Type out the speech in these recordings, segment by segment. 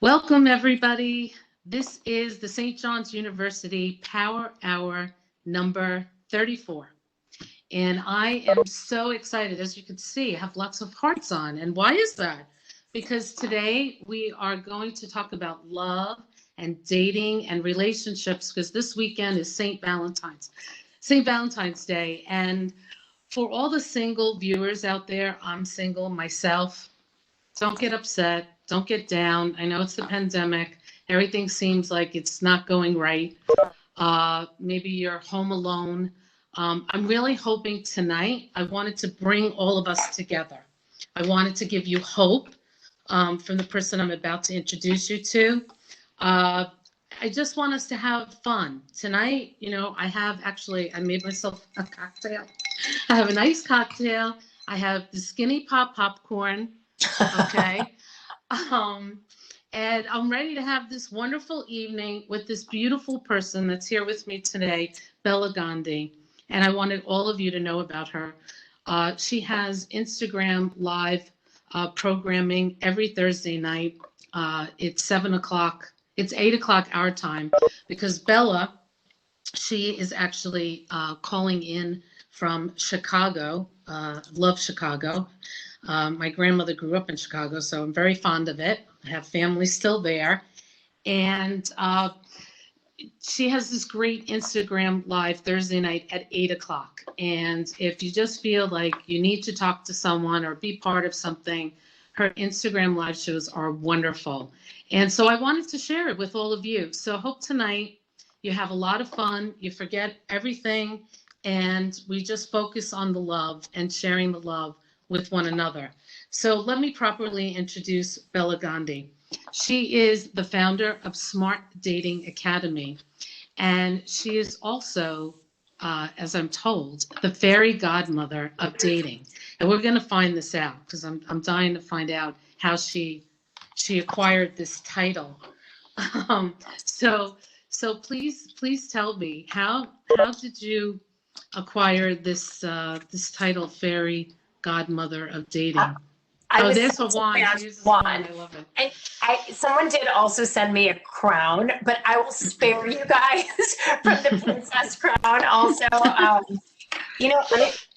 Welcome, everybody. This is the St. John's University Power Hour number 34. And I am so excited. As you can see, I have lots of hearts on. And why is that? Because today we are going to talk about love and dating and relationships, because this weekend is St. Valentine's Day. And for all the single viewers out there, I'm single myself. Don't get upset. Don't get down. I know it's the pandemic. Everything seems like it's not going right. Maybe you're home alone. I'm really hoping tonight, I wanted to bring all of us together. I wanted to give you hope from the person I'm about to introduce you to. I just want us to have fun. Tonight, I made myself a cocktail. I have a nice cocktail. I have the Skinny Pop popcorn. Okay. And I'm ready to have this wonderful evening with this beautiful person that's here with me today, Bela Gandhi. And I wanted all of you to know about her. She has Instagram live programming every Thursday night. It's 7 o'clock. It's 8 o'clock our time, because Bela, she is actually calling in from Chicago. Love Chicago. My grandmother grew up in Chicago, so I'm very fond of it. I have family still there. And she has this great Instagram live Thursday night at 8 o'clock. And if you just feel like you need to talk to someone or be part of something, her Instagram live shows are wonderful. And so I wanted to share it with all of you. So I hope tonight you have a lot of fun, you forget everything, and we just focus on the love and sharing the love with one another. So let me properly introduce Bela Gandhi. She is the founder of Smart Dating Academy, and she is also, as I'm told, the fairy godmother of dating. And we're going to find this out, because I'm dying to find out how she acquired this title. So please tell me, how did you acquire this title, Fairy Godmother of Dating? There's a wand. She uses wand. I love it. And someone did also send me a crown, but I will spare you guys from the princess crown also.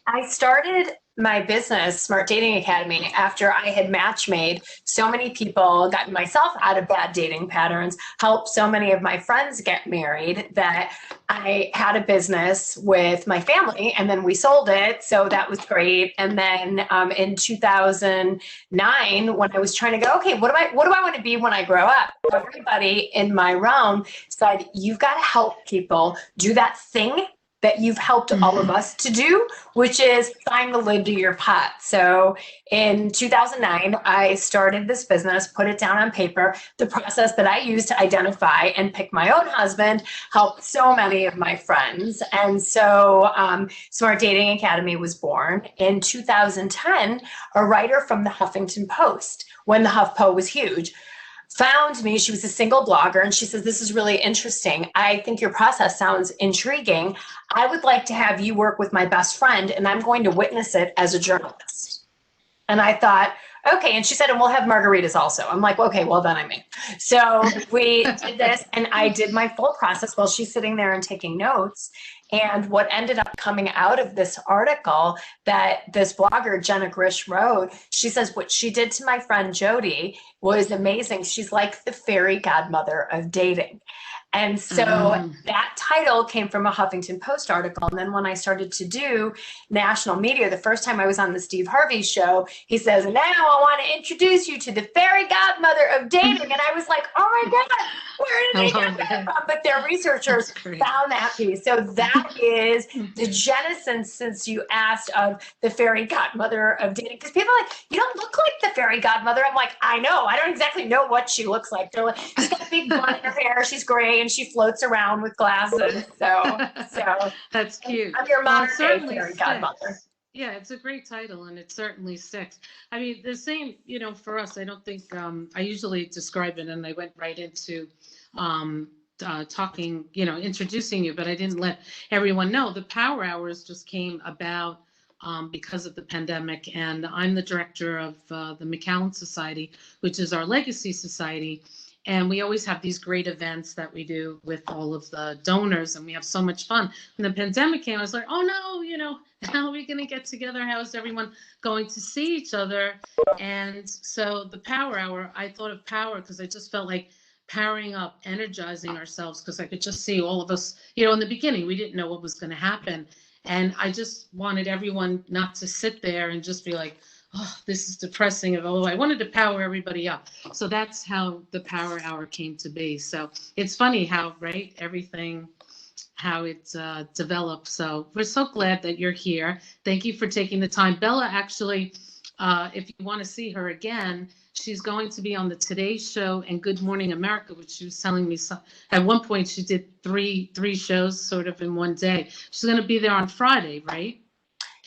I started my business, Smart Dating Academy, after I had match made so many people, gotten myself out of bad dating patterns, helped so many of my friends get married, that I had a business with my family, and then we sold it. So that was great. And then in 2009, when I was trying to go, okay, what do I want to be when I grow up? Everybody in my realm said, you've got to help people do that thing that you've helped all of us to do, which is find the lid to your pot. So in 2009, I started this business, put it down on paper. The process that I used to identify and pick my own husband helped so many of my friends. And so Smart Dating Academy was born. In 2010, a writer from the Huffington Post, when the HuffPo was huge, found me. She was a single blogger, and she says, this is really interesting. I think your process sounds intriguing. I would like to have you work with my best friend, and I'm going to witness it as a journalist. And I thought, okay. And she said, and we'll have margaritas also. I'm like, okay, well then I'm in. So we did this, and I did my full process while she's sitting there and taking notes. And what ended up coming out of this article that this blogger, Jenna Grish, wrote, she says, what she did to my friend Jody was amazing. She's like the fairy godmother of dating. And so that title came from a Huffington Post article. And then when I started to do national media, the first time I was on the Steve Harvey Show, he says, now I want to introduce you to the fairy godmother of dating. And I was like, oh my God, where did they get that from? But their researchers found that piece. So that is the genesis, since you asked, of the fairy godmother of dating. Because people are like, you don't look like the fairy godmother. I'm like, I know. I don't exactly know what she looks like. They're like, she's got big blonde in her hair. She's gray. And she floats around with glasses. So that's cute. I'm your modern day fairy godmother. Yeah, it's a great title, and it certainly sticks. I mean, the same, for us, I don't think, I usually describe it, and I went right into talking, introducing you, but I didn't let everyone know. The Power Hours just came about because of the pandemic, and I'm the director of the McAllen Society, which is our legacy society. And we always have these great events that we do with all of the donors, and we have so much fun. When the pandemic came, I was like, oh no, how are we going to get together? How is everyone going to see each other? And so the power hour, I thought of power because I just felt like powering up, energizing ourselves, because I could just see all of us, in the beginning, we didn't know what was going to happen. And I just wanted everyone not to sit there and just be like, oh, this is depressing. Oh, I wanted to power everybody up. So that's how the power hour came to be. So it's funny how, right, everything, how it developed. So we're so glad that you're here. Thank you for taking the time. Bela, actually, if you want to see her again, she's going to be on the Today Show and Good Morning America, which she was telling me. At one point, she did three shows sort of in one day. She's going to be there on Friday, right?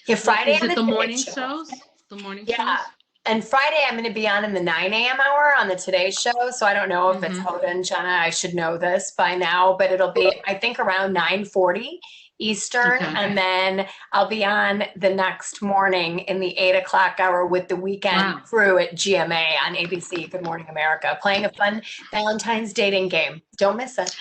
Yeah, Friday. Is it the morning shows? The morning shows? Yeah. And Friday, I'm going to be on in the 9 a.m. hour on the Today Show. So I don't know if it's Hoda and Jenna. I should know this by now, but it'll be, I think, around 9:40 Eastern. Okay. And then I'll be on the next morning in the 8 o'clock hour with the weekend crew at GMA on ABC, Good Morning America, playing a fun Valentine's dating game. Don't miss it.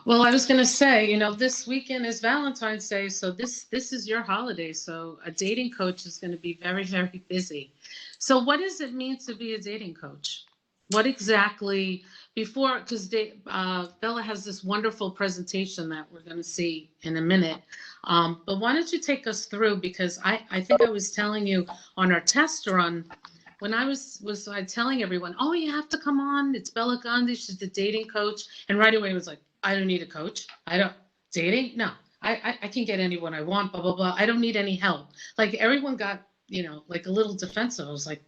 Well, I was going to say, this weekend is Valentine's Day. So this is your holiday. So a dating coach is going to be very, very busy. So what does it mean to be a dating coach? What exactly, because Bela has this wonderful presentation that we're going to see in a minute. But why don't you take us through, because I think I was telling you on our test run, when I was telling everyone, oh, you have to come on. It's Bela Gandhi. She's the dating coach. And right away it was like, I don't need a coach. Dating? No, I can get anyone I want, blah, blah, blah. I don't need any help. Like everyone got, like a little defensive. I was like,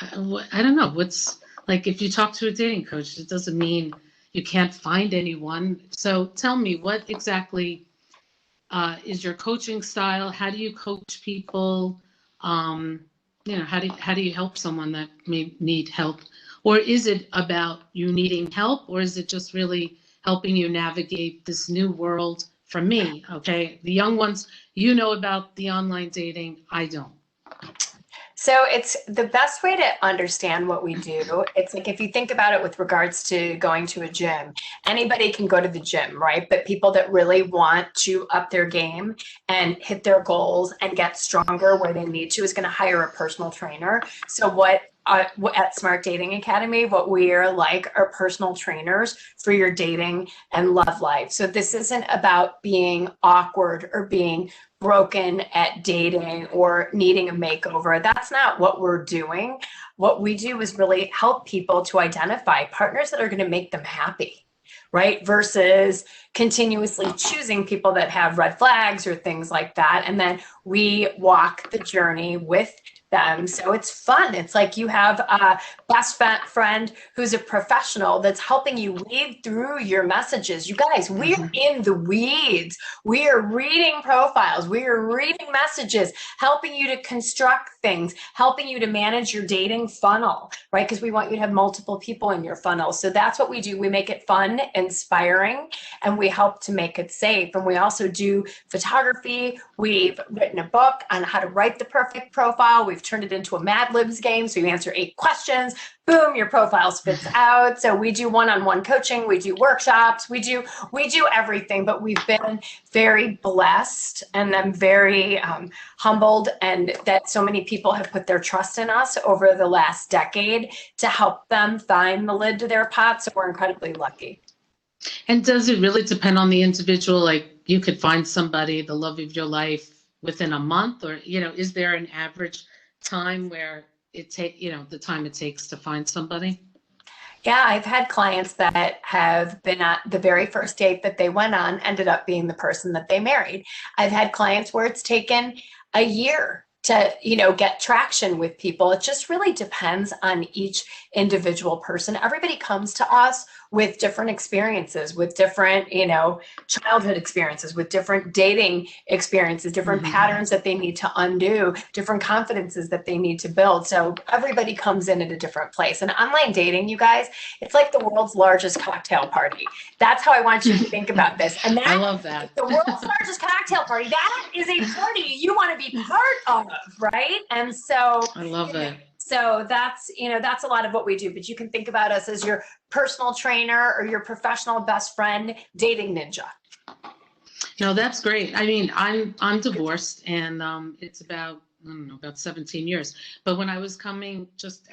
I don't know. What's like, if you talk to a dating coach, it doesn't mean you can't find anyone. So tell me, what exactly is your coaching style? How do you coach people? How do you help someone that may need help? Or is it about you needing help? Or is it just really helping you navigate this new world? For me, okay, the young ones, about the online dating, I don't. So it's the best way to understand what we do. It's like, if you think about it with regards to going to a gym, anybody can go to the gym, right? But people that really want to up their game and hit their goals and get stronger where they need to is going to hire a personal trainer. So what at Smart Dating Academy, what we are like are personal trainers for your dating and love life. So this isn't about being awkward or being broken at dating or needing a makeover. That's not what we're doing. What we do is really help people to identify partners that are going to make them happy, right? Versus continuously choosing people that have red flags or things like that. And then we walk the journey with them. So it's fun. It's like you have a best friend who's a professional that's helping you weed through your messages. You guys, we're in the weeds. We are reading profiles. We are reading messages, helping you to construct things, helping you to manage your dating funnel, right? Because we want you to have multiple people in your funnel. So that's what we do. We make it fun, inspiring, and we help to make it safe. And we also do photography. We've written a book on how to write the perfect profile. We've turned it into a Mad Libs game. So you answer 8 questions, boom, your profile spits out. So we do one-on-one coaching. We do workshops. We do everything, but we've been very blessed, and I'm very humbled, and that so many people have put their trust in us over the last decade to help them find the lid to their pot. So we're incredibly lucky. And does it really depend on the individual? Like, you could find somebody, the love of your life, within a month, or, is there an average time where the time it takes to find somebody? Yeah, I've had clients that have been at the very first date that they went on, ended up being the person that they married. I've had clients where it's taken a year to, get traction with people. It just really depends on each individual person. Everybody comes to us with different experiences, with different, childhood experiences, with different dating experiences, different patterns that they need to undo, different confidences that they need to build. So everybody comes in at a different place. And online dating, you guys, it's like the world's largest cocktail party. That's how I want you to think about this. And I love that. The world's largest cocktail party, that is a party you want to be part of, right? And so I love that. So that's, that's a lot of what we do, but you can think about us as your personal trainer or your professional best friend, dating ninja. No, that's great. I mean, I'm divorced, and it's about, I don't know, about 17 years. But when I was coming just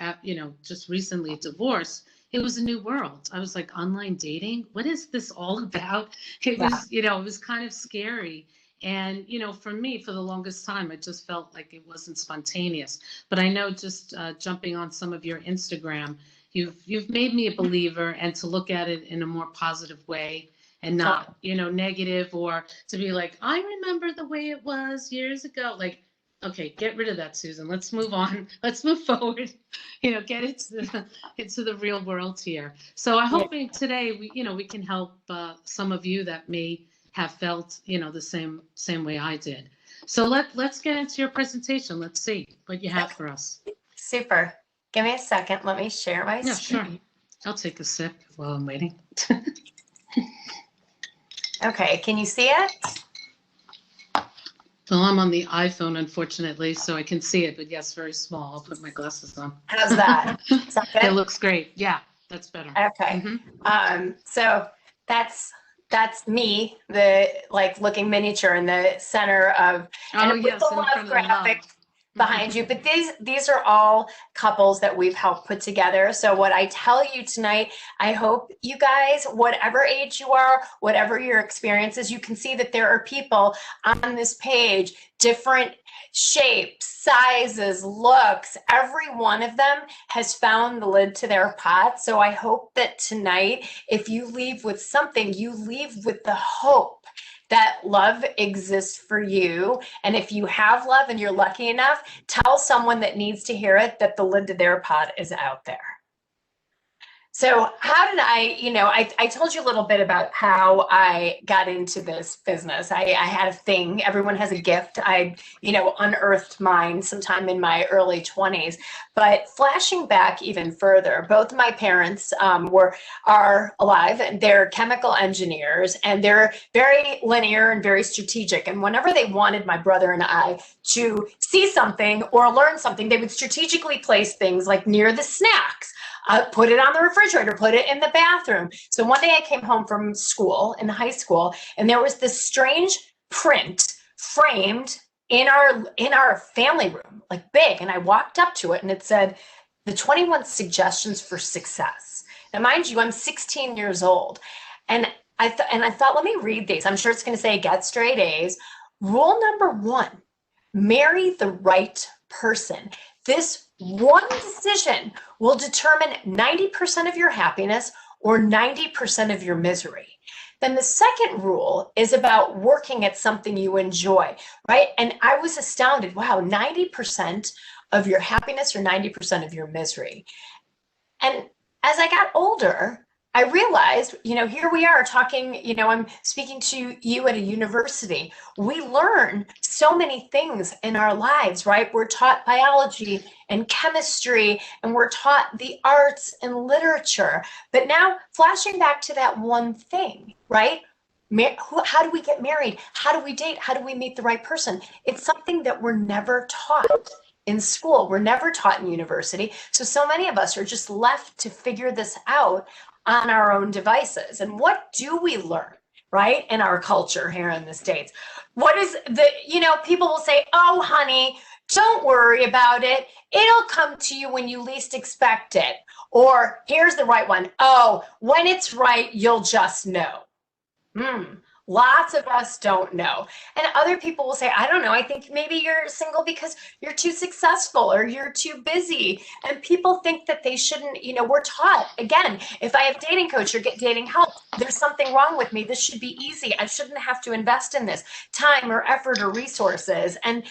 recently divorced, it was a new world. I was like, online dating? What is this all about? It was, it was kind of scary. And, for me, for the longest time, I just felt like it wasn't spontaneous. But I know just jumping on some of your Instagram, you've made me a believer, and to look at it in a more positive way, and not, negative, or to be like, I remember the way it was years ago. Like, okay, get rid of that, Susan. Let's move on. Let's move forward. Get into the real world here. So I'm hoping today we can help some of you that may have felt, the same way I did. So let's get into your presentation. Let's see what you have for us. Super. Give me a second. Let me share my screen. Sure. I'll take a sip while I'm waiting. Okay, can you see it? Well, I'm on the iPhone, unfortunately, so I can see it, but yes, very small. I'll put my glasses on. How's that? Is that good? It looks great. Yeah, that's better. Okay. So that's me, the looking miniature in the center of, and with the love graphic behind you. But these are all couples that we've helped put together. So what I tell you tonight, I hope you guys, whatever age you are, whatever your experiences, you can see that there are people on this page, different shapes, sizes, looks. Every one of them has found the lid to their pot. So I hope that tonight, if you leave with something, you leave with the hope that love exists for you. And if you have love and you're lucky enough, tell someone that needs to hear it that the lid to their pot is out there. So how did I told you a little bit about how I got into this business. I had a thing. Everyone has a gift. I, unearthed mine sometime in my early 20s. But flashing back even further, both of my parents are alive, and they're chemical engineers, and they're very linear and very strategic. And whenever they wanted my brother and I to see something or learn something, they would strategically place things like near the snacks. Put it on the refrigerator, put it in the bathroom. So one day I came home from school, in high school, and there was this strange print framed in our family room, like big. And I walked up to it, and it said, the 21 suggestions for success. Now, mind you, I'm 16 years old. And I thought, let me read these. I'm sure it's going to say get straight A's. Rule number 1, marry the right person. This one decision will determine 90% of your happiness or 90% of your misery. Then the second rule is about working at something you enjoy, right? And I was astounded. Wow, 90% of your happiness or 90% of your misery. And as I got older, I realized, here we are talking, I'm speaking to you at a university. We learn so many things in our lives, right? We're taught biology and chemistry, and we're taught the arts and literature. But now, flashing back to that one thing, right? How do we get married? How do we date? How do we meet the right person? It's something that we're never taught in school. We're never taught in university. So many of us are just left to figure this out on our own devices. And what do we learn, right, in our culture here in the States? What is people will say, oh, honey, don't worry about it. It'll come to you when you least expect it. Or here's the right one. Oh, when it's right, you'll just know. Lots of us don't know. And other people will say, I don't know, I think maybe you're single because you're too successful or you're too busy. And people think that they shouldn't, we're taught, again, if I have a dating coach or get dating help, there's something wrong with me. This should be easy. I shouldn't have to invest in this time or effort or resources. And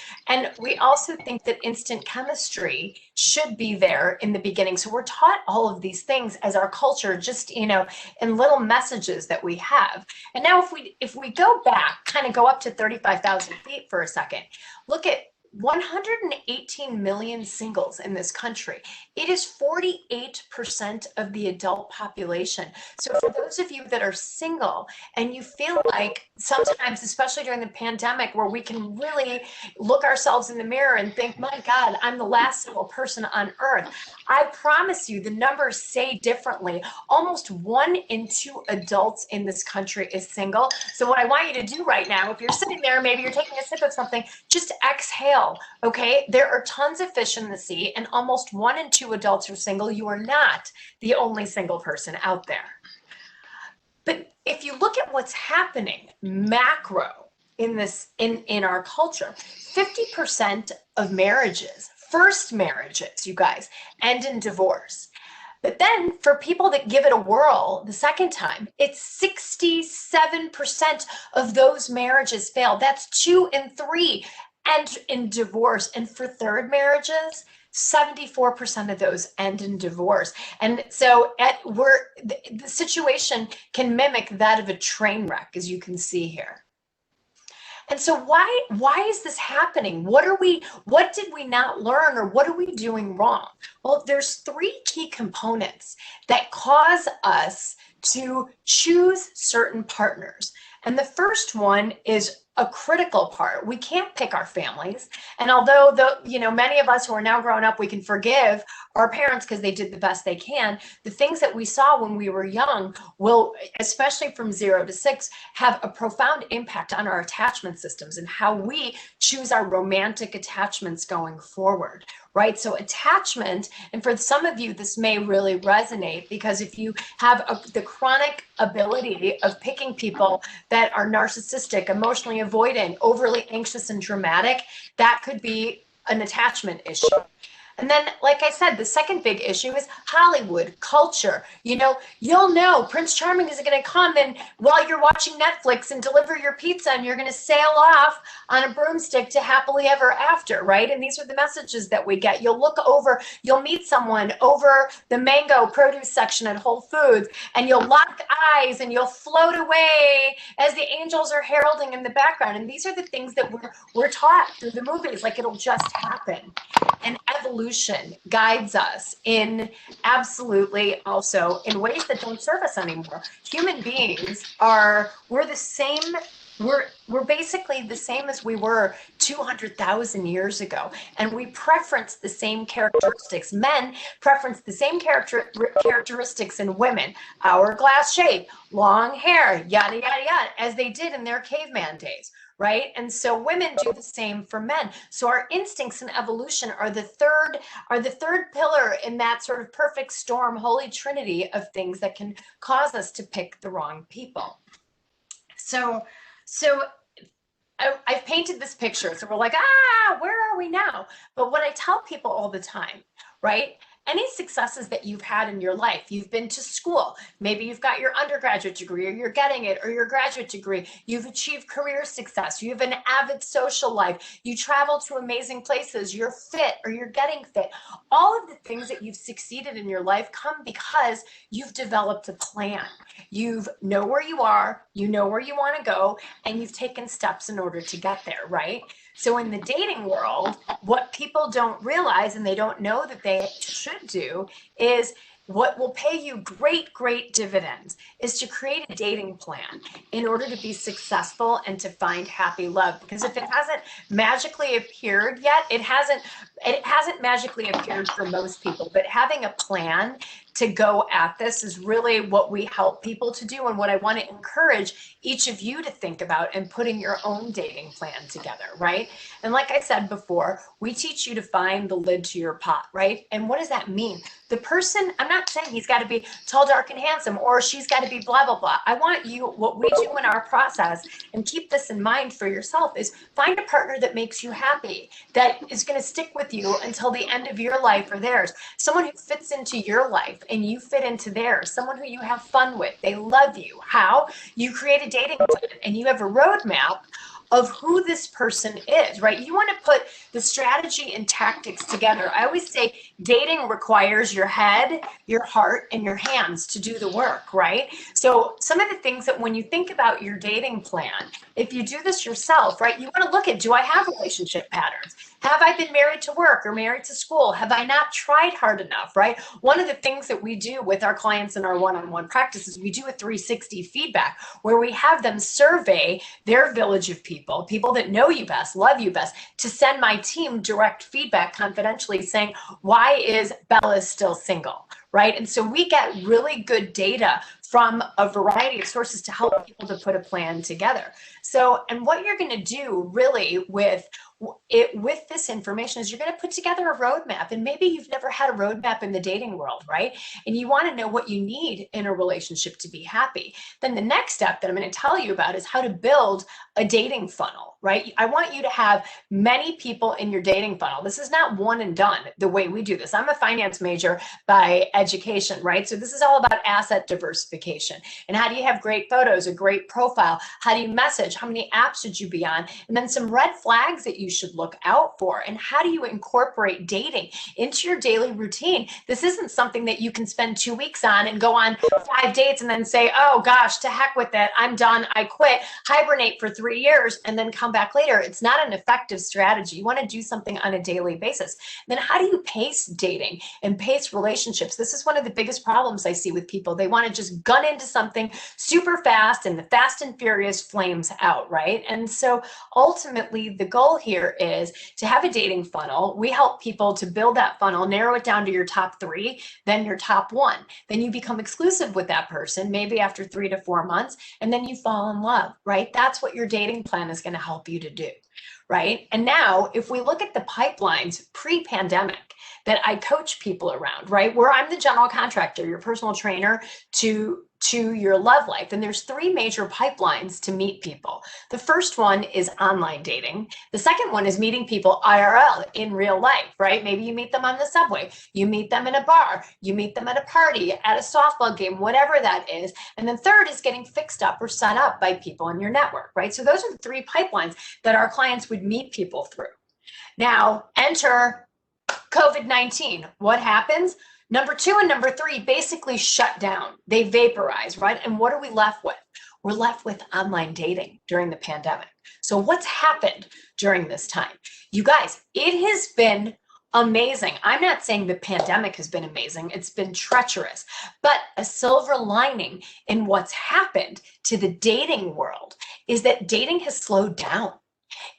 we also think that instant chemistry should be there in the beginning. So we're taught all of these things as our culture, just, in little messages that we have. And now if we go back, kind of go up to 35,000 feet for a second, look at 118 million singles in this country. It is 48% of the adult population. So for those of you that are single and you feel like sometimes, especially during the pandemic, where we can really look ourselves in the mirror and think, my God, I'm the last single person on earth. I promise you the numbers say differently. Almost 1 in 2 adults in this country is single. So what I want you to do right now, if you're sitting there, maybe you're taking a sip of something, just exhale, okay? There are tons of fish in the sea, and almost 1 in 2 adults are single. You are not the only single person out there. But if you look at what's happening macro in this, in our culture, 50% of marriages, first marriages, you guys, end in divorce. But then for people that give it a whirl the second time, it's 67% of those marriages fail. That's 2 in 3 end in divorce. And for third marriages, 74% of those end in divorce. And so the situation can mimic that of a train wreck, as you can see here. And so why is this happening? What did we not learn, or what are we doing wrong? Well, there's 3 key components that cause us to choose certain partners. And the first one is a critical part. We can't pick our families. And although many of us who are now grown up, we can forgive our parents because they did the best they can, the things that we saw when we were young will, especially from 0 to 6, have a profound impact on our attachment systems and how we choose our romantic attachments going forward, right? So attachment, and for some of you, this may really resonate, because if you have the chronic ability of picking people that are narcissistic, emotionally avoidant, overly anxious and dramatic, that could be an attachment issue. And then, like I said, the second big issue is Hollywood culture. You'll know Prince Charming is going to come and while you're watching Netflix and deliver your pizza, and you're going to sail off on a broomstick to happily ever after, right? And these are the messages that we get. You'll meet someone over the mango produce section at Whole Foods, and you'll lock eyes and you'll float away as the angels are heralding in the background. And these are the things that we're taught through the movies, like it'll just happen. And evolution guides us in absolutely also in ways that don't serve us anymore. Human beings we're the same. We're basically the same as we were 200,000 years ago, and we preference the same characteristics. Men preference the same characteristics in women: hourglass shape, long hair, yada yada yada, as they did in their caveman days. Right? And so women do the same for men. So our instincts and evolution are the third pillar in that sort of perfect storm, holy trinity of things that can cause us to pick the wrong people. So I've painted this picture. So we're like, where are we now? But what I tell people all the time, right? Any successes that you've had in your life, you've been to school, maybe you've got your undergraduate degree, or you're getting it, or your graduate degree, you've achieved career success, you have an avid social life, you travel to amazing places, you're fit or you're getting fit. All of the things that you've succeeded in your life come because you've developed a plan. You know where you are, you know where you want to go, and you've taken steps in order to get there, right? So in the dating world, what people don't realize, and they don't know that they should do, is what will pay you great dividends is to create a dating plan in order to be successful and to find happy love. Because if it hasn't magically appeared yet, it hasn't magically appeared for most people, but having a plan to go at this is really what we help people to do, and what I want to encourage each of you to think about in putting your own dating plan together, right? And like I said before, we teach you to find the lid to your pot, right? And what does that mean? The person, I'm not saying he's got to be tall, dark, and handsome, or she's got to be blah, blah, blah. I want you, what we do in our process, and keep this in mind for yourself, is find a partner that makes you happy, that is going to stick with you until the end of your life or theirs. Someone who fits into your life and you fit into theirs. Someone who you have fun with. They love you. How? You create a dating plan and you have a roadmap of who this person is, right? You want to put the strategy and tactics together. I always say dating requires your head, your heart, and your hands to do the work, right? So some of the things that when you think about your dating plan, if you do this yourself, right, you want to look at, do I have relationship patterns? Have I been married to work or married to school? Have I not tried hard enough, right? One of the things that we do with our clients in our one-on-one practices, we do a 360 feedback where we have them survey their village of people, people that know you best, love you best, to send my team direct feedback confidentially saying, why is Bella still single, right? And so we get really good data from a variety of sources to help people to put a plan together. So, and what you're going to do really with this information is you're going to put together a roadmap. And maybe you've never had a roadmap in the dating world, right? And you want to know what you need in a relationship to be happy. Then the next step that I'm going to tell you about is how to build a dating funnel, right? I want you to have many people in your dating funnel. This is not one and done the way we do this. I'm a finance major by education, right? So this is all about asset diversification. And how do you have great photos, a great profile? How do you message? How many apps should you be on? And then some red flags that you should look out for. And how do you incorporate dating into your daily routine? This isn't something that you can spend 2 weeks on and go on 5 dates and then say, oh gosh, to heck with it, I'm done, I quit, hibernate for 3 years and then come back later. It's not an effective strategy. You want to do something on a daily basis. Then how do you pace dating and pace relationships? This is one of the biggest problems I see with people. They want to just gun into something super fast and the fast and furious flames out, right? And so ultimately the goal here is to have a dating funnel. We help people to build that funnel, narrow it down to your top 3, then your top 1. Then you become exclusive with that person, maybe after 3 to 4 months, and then you fall in love, right? That's what your dating plan is going to help you to do, right? And now if we look at the pipelines pre-pandemic that I coach people around, right? Where I'm the general contractor, your personal trainer to your love life. And there's 3 major pipelines to meet people. The first one is online dating. The second one is meeting people IRL in real life, right? Maybe you meet them on the subway, you meet them in a bar, you meet them at a party, at a softball game, whatever that is. And then third is getting fixed up or set up by people in your network, right? So those are the 3 pipelines that our clients would meet people through. Now, enter COVID-19. What happens? Number 2 and number 3 basically shut down. They vaporize, right? And what are we left with? We're left with online dating during the pandemic. So what's happened during this time? You guys, it has been amazing. I'm not saying the pandemic has been amazing. It's been treacherous, but a silver lining in what's happened to the dating world is that dating has slowed down.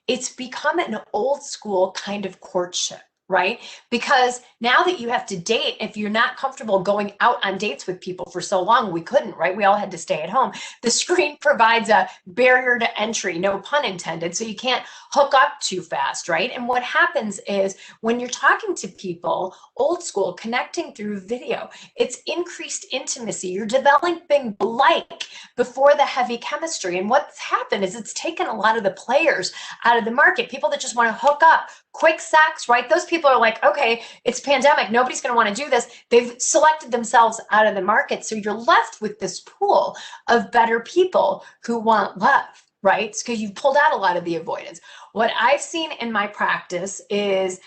It's become an old school kind of courtship, right? Because now that you have to date, if you're not comfortable going out on dates with people for so long, we couldn't, right? We all had to stay at home. The screen provides a barrier to entry, no pun intended. So you can't hook up too fast, right? And what happens is when you're talking to people, old school, connecting through video, it's increased intimacy. You're developing like before the heavy chemistry. And what's happened is it's taken a lot of the players out of the market, people that just want to hook up, quick sex, right? Those people are like, okay, it's pandemic. Nobody's going to want to do this. They've selected themselves out of the market. So you're left with this pool of better people who want love, right? It's because you've pulled out a lot of the avoidance. What I've seen in my practice is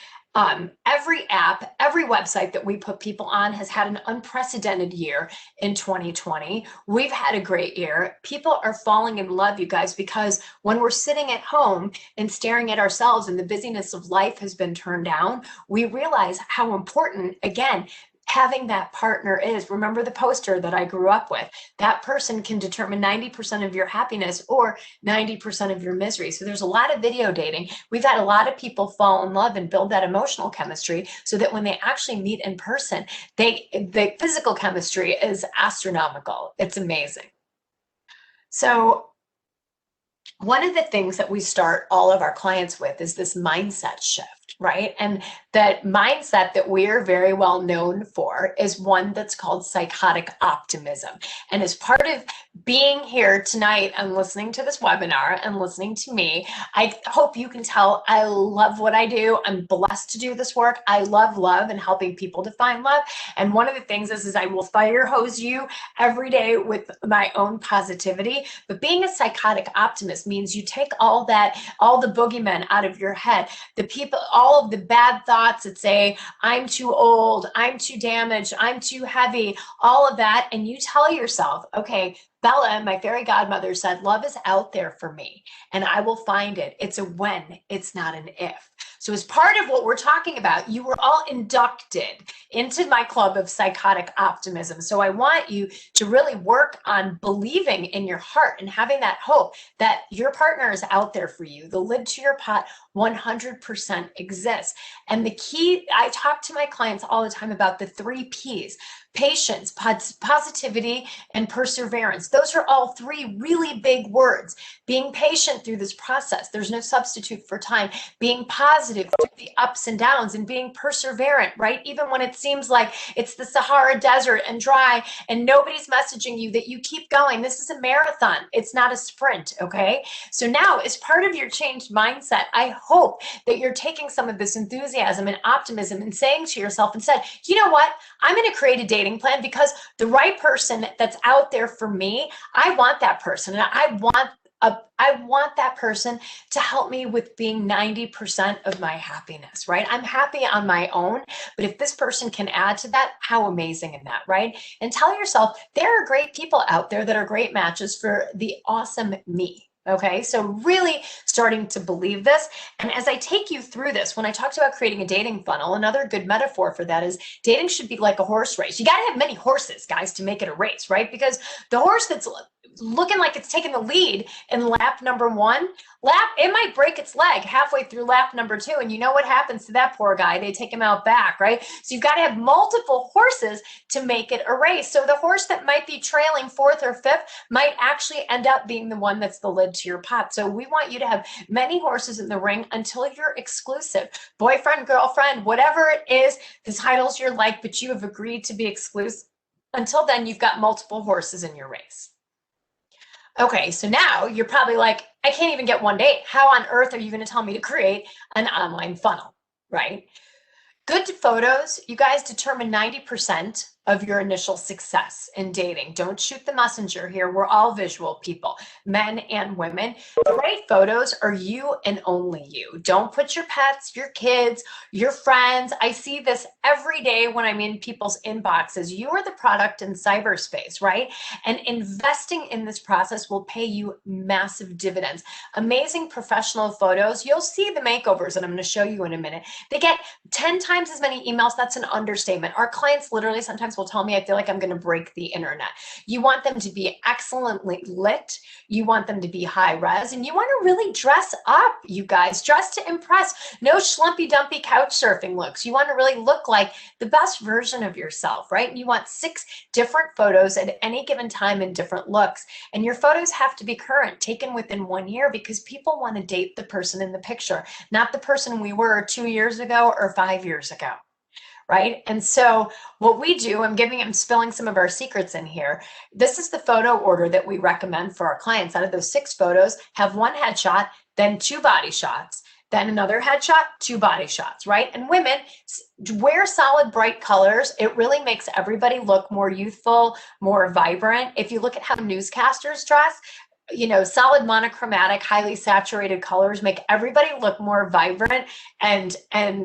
every app, every website that we put people on has had an unprecedented year in 2020. We've had a great year. People are falling in love, you guys, because when we're sitting at home and staring at ourselves and the busyness of life has been turned down, we realize how important, again, having that partner is. Remember the poster that I grew up with. That person can determine 90% of your happiness or 90% of your misery. So there's a lot of video dating. We've had a lot of people fall in love and build that emotional chemistry so that when they actually meet in person, the physical chemistry is astronomical. It's amazing. So one of the things that we start all of our clients with is this mindset shift. right? And that mindset that we're very well known for is one that's called psychotic optimism. And as part of being here tonight and listening to this webinar and listening to me, I hope you can tell I love what I do. I'm blessed to do this work. I love love and helping people to find love. And one of the things is I will fire hose you every day with my own positivity. But being a psychotic optimist means you take all the boogeymen out of your head, the people, all of the bad thoughts that say, I'm too old, I'm too damaged, I'm too heavy, all of that. And you tell yourself, okay, Bella, my fairy godmother, said, love is out there for me and I will find it. It's a when, it's not an if. So as part of what we're talking about, you were all inducted into my club of psychotic optimism. So I want you to really work on believing in your heart and having that hope that your partner is out there for you. The lid to your pot 100% exists. And the key, I talk to my clients all the time about the 3 Ps: patience, positivity, and perseverance. Those are all 3 really big words. Being patient through this process, there's no substitute for time. Being positive through the ups and downs, and being perseverant, right? Even when it seems like it's the Sahara Desert and dry and nobody's messaging you, that you keep going. This is a marathon. It's not a sprint, okay? So now, as part of your changed mindset, I hope that you're taking some of this enthusiasm and optimism and saying to yourself and said, you know what? I'm going to create a dating plan because the right person that's out there for me, I want that person. And I want that person to help me with being 90% of my happiness, right? I'm happy on my own, but if this person can add to that, how amazing is that, right? And tell yourself, there are great people out there that are great matches for the awesome me. Okay, so really starting to believe this. And as I take you through this, when I talked about creating a dating funnel, another good metaphor for that is dating should be like a horse race. You got to have many horses, guys, to make it a race, right? Because the horse that's looking like it's taking the lead in lap number 1, it might break its leg halfway through lap number 2. And you know what happens to that poor guy? They take him out back, right? So you've got to have multiple horses to make it a race. So the horse that might be trailing 4th or 5th might actually end up being the one that's the lid to your pot. So we want you to have many horses in the ring until you're exclusive. Boyfriend, girlfriend, whatever it is, the titles you're like, but you have agreed to be exclusive. Until then, you've got multiple horses in your race. Okay, so now you're probably like, I can't even get one date. How on earth are you going to tell me to create an online funnel, right? Good photos, you guys, determine 90% of your initial success in dating. Don't shoot the messenger here. We're all visual people, men and women. The right photos are you and only you. Don't put your pets, your kids, your friends. I see this every day when I'm in people's inboxes. You are the product in cyberspace, right? And investing in this process will pay you massive dividends. Amazing professional photos. You'll see the makeovers that I'm going to show you in a minute. They get 10 times as many emails. That's an understatement. Our clients literally sometimes will tell me, I feel like I'm going to break the internet. You want them to be excellently lit. You want them to be high res, and you want to really dress up, you guys. Dress to impress. No schlumpy dumpy couch surfing looks. You want to really look like the best version of yourself, right? And you want 6 different photos at any given time in different looks. And your photos have to be current, taken within 1 year, because people want to date the person in the picture, not the person we were 2 years ago or 5 years ago. Right? And so what we do, I'm spilling some of our secrets in here. This is the photo order that we recommend for our clients. Out of those 6 photos, have 1 headshot, then 2 body shots, then another headshot, 2 body shots, right? And women, wear solid, bright colors. It really makes everybody look more youthful, more vibrant. If you look at how newscasters dress, you know, solid monochromatic, highly saturated colors make everybody look more vibrant and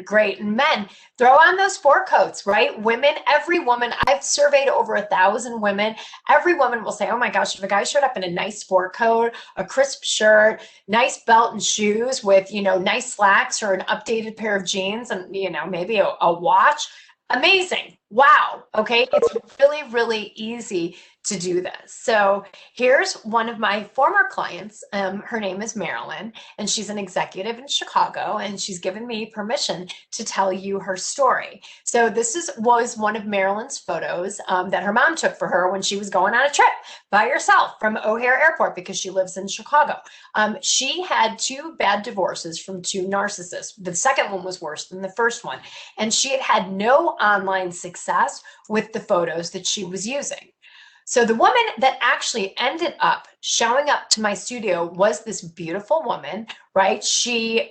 great. And men, throw on those sport coats, right? Women, every woman, I've surveyed over 1,000 women. Every woman will say, oh my gosh, if a guy showed up in a nice sport coat, a crisp shirt, nice belt and shoes with, you know, nice slacks or an updated pair of jeans and, you know, maybe a watch, amazing. Wow. Okay. It's really, really easy to do this. So here's one of my former clients. Her name is Marilyn, and she's an executive in Chicago, and she's given me permission to tell you her story. So this was one of Marilyn's photos that her mom took for her when she was going on a trip by herself from O'Hare Airport because she lives in Chicago. She had 2 bad divorces from 2 narcissists. The second one was worse than the first one, and she had had no online success with the photos that she was using. So the woman that actually ended up showing up to my studio was this beautiful woman, right? She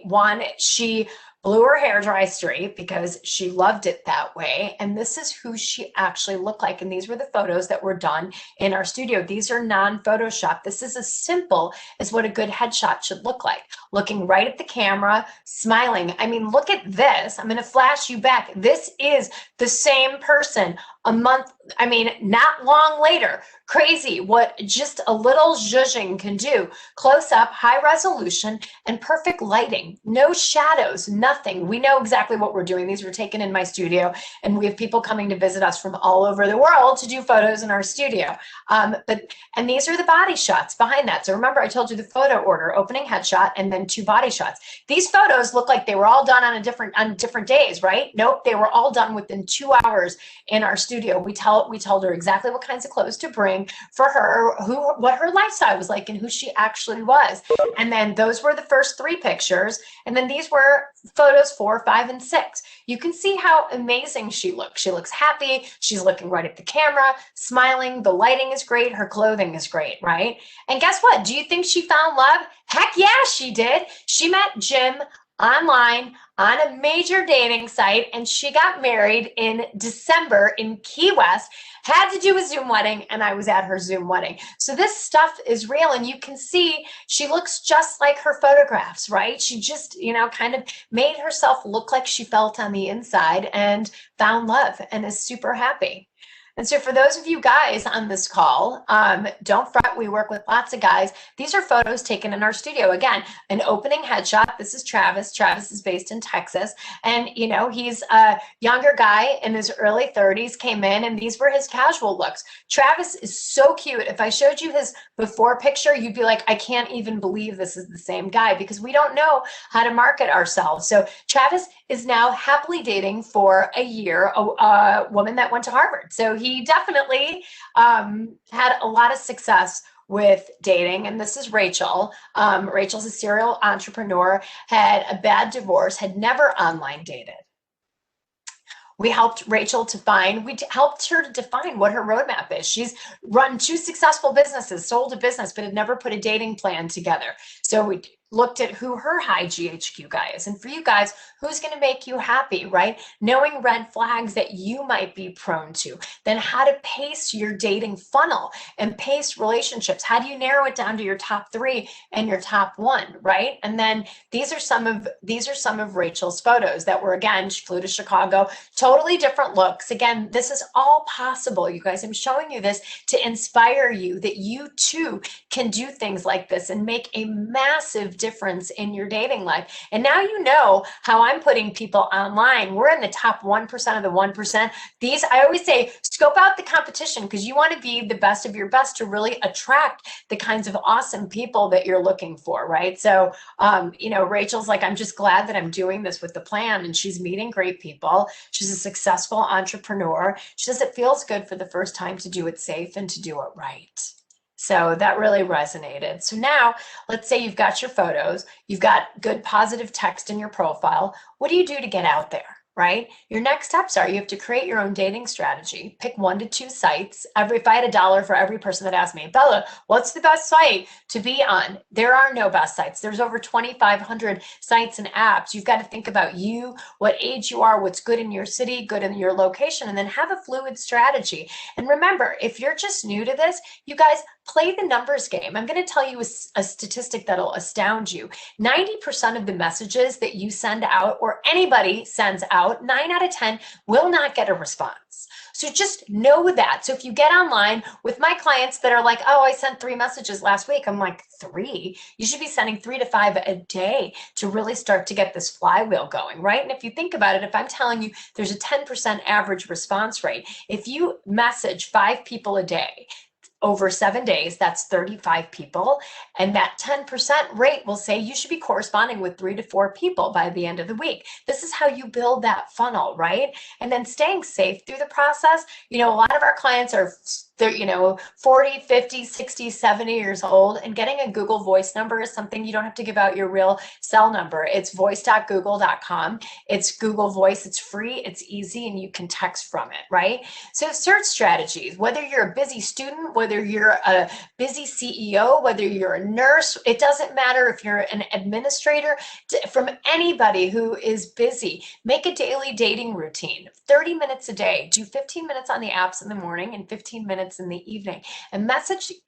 blew her hair dry straight because she loved it that way. And this is who she actually looked like. And these were the photos that were done in our studio. These are non-Photoshop. This is as simple as what a good headshot should look like. Looking right at the camera, smiling. I mean, look at this. I'm going to flash you back. This is the same person a month, I mean, not long later. Crazy what just a little zhuzhing can do. Close up, high resolution, and perfect lighting. No shadows, nothing. We know exactly what we're doing. These were taken in my studio, and we have people coming to visit us from all over the world to do photos in our studio. And these are the body shots behind that. So remember, I told you the photo order: opening headshot and then 2 body shots. These photos look like they were all done on different days, right? Nope, they were all done within 2 hours in our studio. We told her exactly what kinds of clothes to bring for her, what her lifestyle was like, and who she actually was. And then those were the first 3 pictures, and then these were photos 4, 5, and 6. You can see how amazing she looks. She looks happy. She's looking right at the camera, smiling. The lighting is great. Her clothing is great, right? And guess what? Do you think she found love? Heck yeah, she did. She met Jim online on a major dating site, and she got married in December in Key West. Had to do a Zoom wedding, and I was at her Zoom wedding. So this stuff is real, and you can see she looks just like her photographs, right? She just, kind of made herself look like she felt on the inside and found love and is super happy. And so for those of you guys on this call, don't fret, we work with lots of guys. These are photos taken in our studio. Again, an opening headshot. This is Travis. Travis is based in Texas. And, he's a younger guy in his early 30s, came in, and these were his casual looks. Travis is so cute. If I showed you his before picture, you'd be like, I can't even believe this is the same guy, because we don't know how to market ourselves. So Travis is now happily dating for a year, a woman that went to Harvard. So he definitely had a lot of success with dating. And this is Rachel. Rachel's a serial entrepreneur, had a bad divorce, had never online dated. We helped Rachel helped her to define what her roadmap is. She's run 2 successful businesses, sold a business, but had never put a dating plan together. So we looked at who her high GHQ guy is. And for you guys, who's going to make you happy, right? Knowing red flags that you might be prone to. Then how to pace your dating funnel and pace relationships. How do you narrow it down to your top 3 and your top 1, right? And then these are some of Rachel's photos that were, again, she flew to Chicago, totally different looks. Again, this is all possible, you guys. I'm showing you this to inspire you that you too can do things like this and make a massive difference in your dating life. And now you know how I'm putting people online. We're in the top 1% of the 1%. I always say, scope out the competition, because you want to be the best of your best to really attract the kinds of awesome people that you're looking for, right? So, Rachel's like, I'm just glad that I'm doing this with the plan, and she's meeting great people. She's a successful entrepreneur. She says it feels good for the first time to do it safe and to do it right. So that really resonated. So now let's say you've got your photos, you've got good positive text in your profile. What do you do to get out there, right? Your next steps are you have to create your own dating strategy. Pick 1 to 2 sites. If I had $1 for every person that asked me, Bella, what's the best site to be on? There are no best sites. There's over 2,500 sites and apps. You've got to think about you, what age you are, what's good in your city, good in your location, and then have a fluid strategy. And remember, if you're just new to this, you guys, play the numbers game. I'm going to tell you a statistic that'll astound you. 90% of the messages that you send out, or anybody sends out, 9 out of 10 will not get a response. So just know that. So if you get online with my clients that are like, oh, I sent 3 messages last week. I'm like, 3? You should be sending 3 to 5 a day to really start to get this flywheel going, right? And if you think about it, if I'm telling you there's a 10% average response rate, if you message 5 people a day, over 7 days, that's 35 people. And that 10% rate will say you should be corresponding with 3 to 4 people by the end of the week. This is how you build that funnel, right? And then staying safe through the process. A lot of our clients are, they're 40, 50, 60, 70 years old, and getting a Google Voice number is something you don't have to give out your real cell number. It's voice.google.com. It's Google Voice. It's free, it's easy, and you can text from it, right? So search strategies, whether you're a busy student, whether you're a busy CEO, whether you're a nurse, it doesn't matter if you're an administrator, from anybody who is busy, make a daily dating routine, 30 minutes a day, do 15 minutes on the apps in the morning and 15 minutes in the evening, and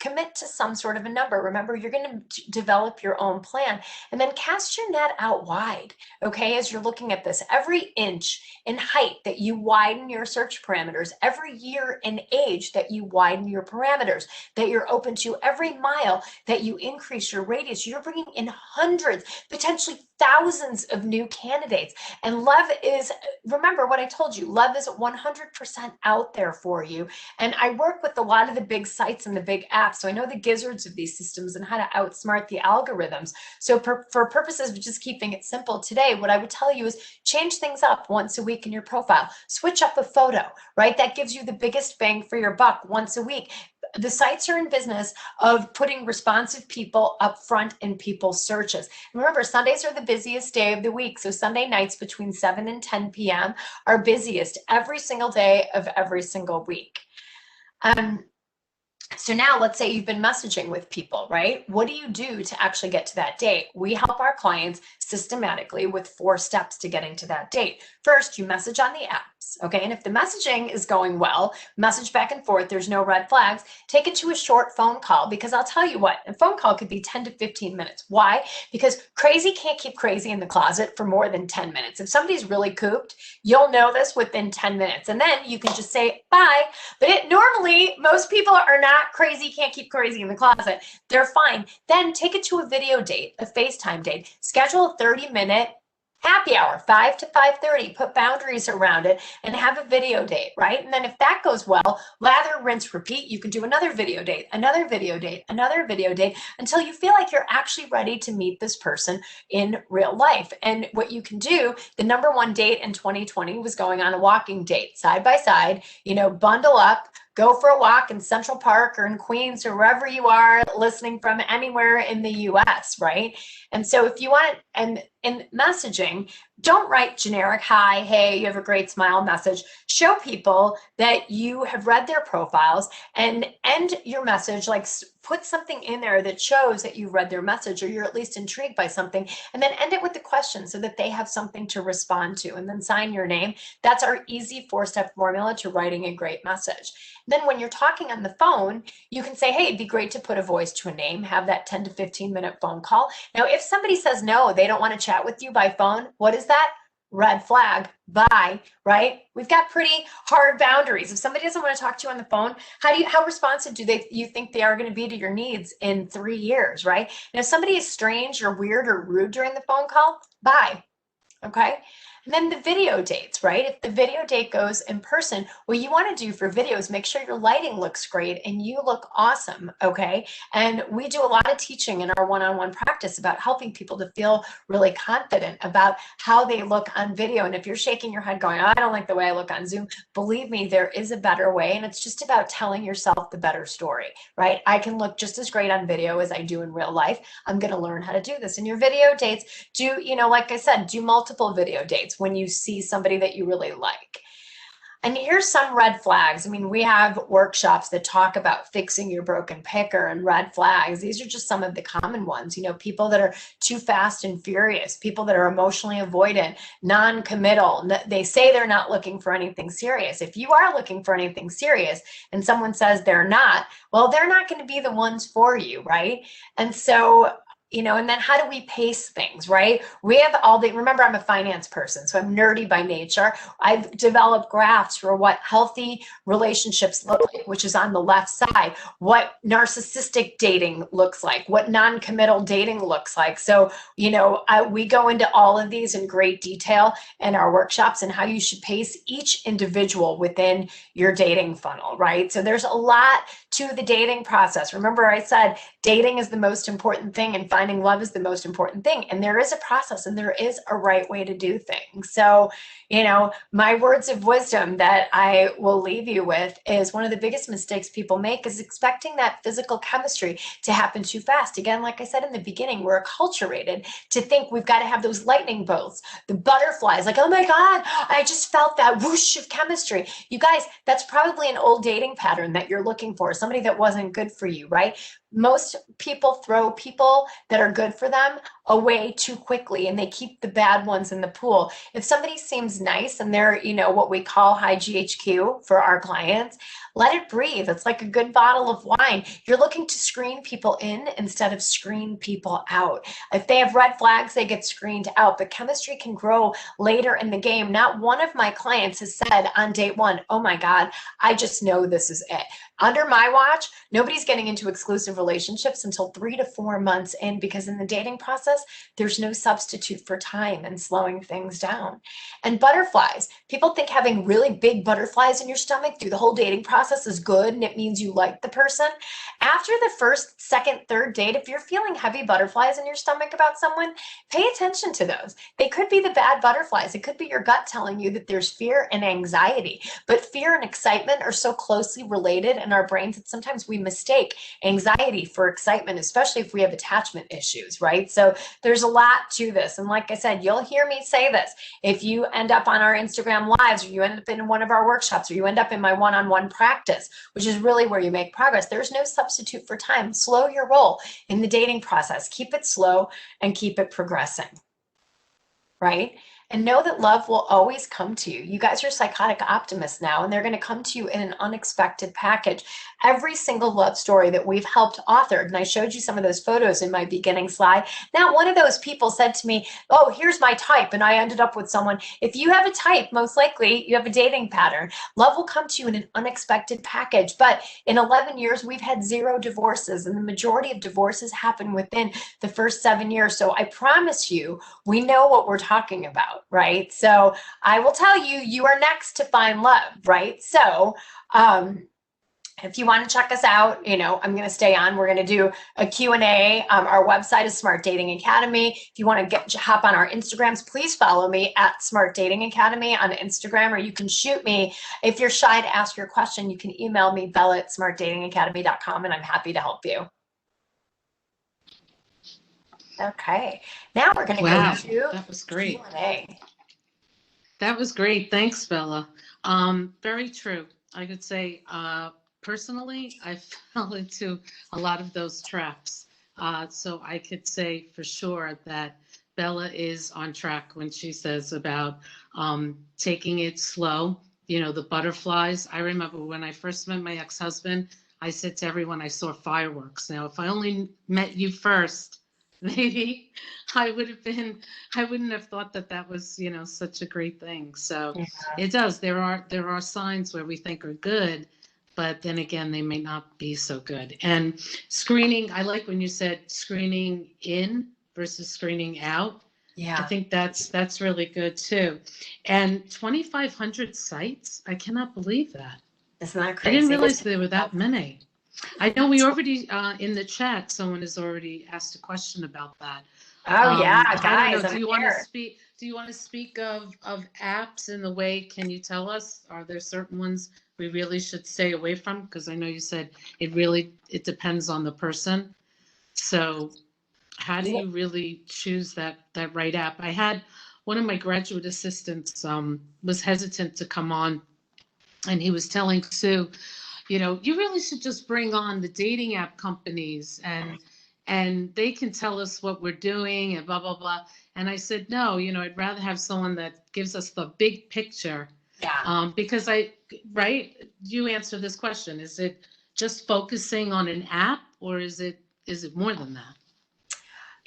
commit to some sort of a number. Remember, you're going to develop your own plan, and then cast your net out wide, okay? As you're looking at this, every inch in height that you widen your search parameters, every year in age that you widen your parameters, that you're open to, every mile that you increase your radius, you're bringing in hundreds, potentially thousands of new candidates. And love is, remember what I told you, love is 100% out there for you. And I work with a lot of the big sites and the big apps, so I know the gizzards of these systems and how to outsmart the algorithms. So for purposes of just keeping it simple today, what I would tell you is change things up once a week in your profile. Switch up a photo, right? That gives you the biggest bang for your buck once a week. The sites are in business of putting responsive people up front in people's searches. And remember, Sundays are the busiest day of the week. So Sunday nights between 7 and 10 p.m. are busiest every single day of every single week. So now let's say you've been messaging with people, right? What do you do to actually get to that date? We help our clients systematically with 4 steps to getting to that date. First, you message on the apps, okay? And if the messaging is going well, message back and forth, there's no red flags, take it to a short phone call, because I'll tell you what, a phone call could be 10 to 15 minutes. Why? Because crazy can't keep crazy in the closet for more than 10 minutes. If somebody's really cooped, you'll know this within 10 minutes, and then you can just say bye. But normally, most people are not crazy, can't keep crazy in the closet. They're fine. Then take it to a video date, a FaceTime date. Schedule a 30-minute happy hour, 5 to 5:30. Put boundaries around it and have a video date, right? And then if that goes well, lather, rinse, repeat. You can do another video date, another video date, another video date, until you feel like you're actually ready to meet this person in real life. And what you can do, the #1 date in 2020 was going on a walking date, side by side, bundle up, go for a walk in Central Park or in Queens or wherever you are listening from, anywhere in the US, right? And so if you want, and in messaging, don't write generic, hi, hey, you have a great smile message. Show people that you have read their profiles, and end your message, like put something in there that shows that you read their message or you're at least intrigued by something, and then end it with the question so that they have something to respond to, and then sign your name. That's our easy 4-step formula to writing a great message. Then when you're talking on the phone, you can say, hey, it'd be great to put a voice to a name, have that 10 to 15 minute phone call. Now, if somebody says no, they don't want to chat with you by phone, what is that? Red flag, bye, right? We've got pretty hard boundaries. If somebody doesn't want to talk to you on the phone, how responsive do you think they are going to be to your needs in 3 years, right? And if somebody is strange or weird or rude during the phone call, bye, okay? And then the video dates, right? If the video date goes in person, what you want to do for videos, make sure your lighting looks great and you look awesome, okay? And we do a lot of teaching in our one-on-one practice about helping people to feel really confident about how they look on video. And if you're shaking your head going, I don't like the way I look on Zoom, believe me, there is a better way. And it's just about telling yourself the better story, right? I can look just as great on video as I do in real life. I'm going to learn how to do this. And your video dates, like I said, do multiple video dates when you see somebody that you really like. And here's some red flags. I mean, we have workshops that talk about fixing your broken picker and red flags. These are just some of the common ones. People that are too fast and furious, people that are emotionally avoidant, non-committal. They say they're not looking for anything serious. If you are looking for anything serious and someone says they're not, well, they're not going to be the ones for you, right? And so, and then how do we pace things, right? We have remember, I'm a finance person, so I'm nerdy by nature. I've developed graphs for what healthy relationships look like, which is on the left side, what narcissistic dating looks like, what non-committal dating looks like. So, we go into all of these in great detail in our workshops and how you should pace each individual within your dating funnel, right? So there's a lot to the dating process. Remember, I said dating is the most important thing and finding love is the most important thing. And there is a process and there is a right way to do things. So, you know, my words of wisdom that I will leave you with is one of the biggest mistakes people make is expecting that physical chemistry to happen too fast. Again, like I said in the beginning, we're acculturated to think we've got to have those lightning bolts, the butterflies, like, oh my God, I just felt that whoosh of chemistry. You guys, that's probably an old dating pattern that you're looking for, somebody that wasn't good for you, right? Most people throw people that are good for them away too quickly and they keep the bad ones in the pool. If somebody seems nice and they're, you know, what we call high GHQ for our clients, let it breathe. It's like a good bottle of wine. You're looking to screen people in instead of screen people out. If they have red flags, they get screened out, but chemistry can grow later in the game. Not one of my clients has said on date one, oh my God, I just know this is it. Under my watch, nobody's getting into exclusive relationships until 3 to 4 months in, because in the dating process, there's no substitute for time and slowing things down. And butterflies, people think having really big butterflies in your stomach through the whole dating process is good and it means you like the person. After the first, second, third date, if you're feeling heavy butterflies in your stomach about someone, pay attention to those. They could be the bad butterflies. It could be your gut telling you that there's fear and anxiety, but fear and excitement are so closely related in our brains that sometimes we mistake anxiety for excitement, especially if we have attachment issues, right? So there's a lot to this. And like I said, you'll hear me say this. If you end up on our Instagram lives, or you end up in one of our workshops, or you end up in my one-on-one practice, which is really where you make progress, there's no substitute for time. Slow your roll in the dating process. Keep it slow and keep it progressing, right? And know that love will always come to you. You guys are psychotic optimists now, and they're going to come to you in an unexpected package. Every single love story that we've helped author, and I showed you some of those photos in my beginning slide. Now, one of those people said to me, oh, here's my type, and I ended up with someone. If you have a type, most likely you have a dating pattern. Love will come to you in an unexpected package. But in 11 years, we've had 0 divorces, and the majority of divorces happen within the first 7 years. So I promise you, we know what we're talking about, right? So I will tell you, you are next to find love, right? So if you want to check us out, you know, I'm going to stay on. We're going to do a Q&A. Our website is Smart Dating Academy. If you want to hop on our Instagrams, please follow me at Smart Dating Academy on Instagram, or you can shoot me. If you're shy to ask your question, you can email me, bella@smartdatingacademy.com, and I'm happy to help you. Okay, now we're going to go to that was great. Q&A. That was great. Thanks, Bella. Very true. I could say, personally, I fell into a lot of those traps. So I could say for sure that Bella is on track when she says about taking it slow. You know, the butterflies. I remember when I first met my ex-husband, I said to everyone, I saw fireworks. Now, if I only met you first, maybe I wouldn't have thought that that was, you know, such a great thing. So yeah. It does. There are signs where we think are good, but then again, they may not be so good. And screening, I like when you said screening in versus screening out. Yeah. I think that's really good too. And 2,500 sites, I cannot believe that. Isn't that crazy? I didn't realize there were that many. I know we already, in the chat, someone has already asked a question about that. Oh yeah, guys. Do you want to speak of apps in the way? Can you tell us? Are there certain ones we really should stay away from? Because I know you said it depends on the person. So how do you really choose that right app? I had one of my graduate assistants was hesitant to come on, and he was telling Sue, you know, you really should just bring on the dating app companies and they can tell us what we're doing and blah, blah, blah. And I said, no, you know, I'd rather have someone that gives us the big picture. Yeah. Because you answer this question. Is it just focusing on an app, or is it more than that?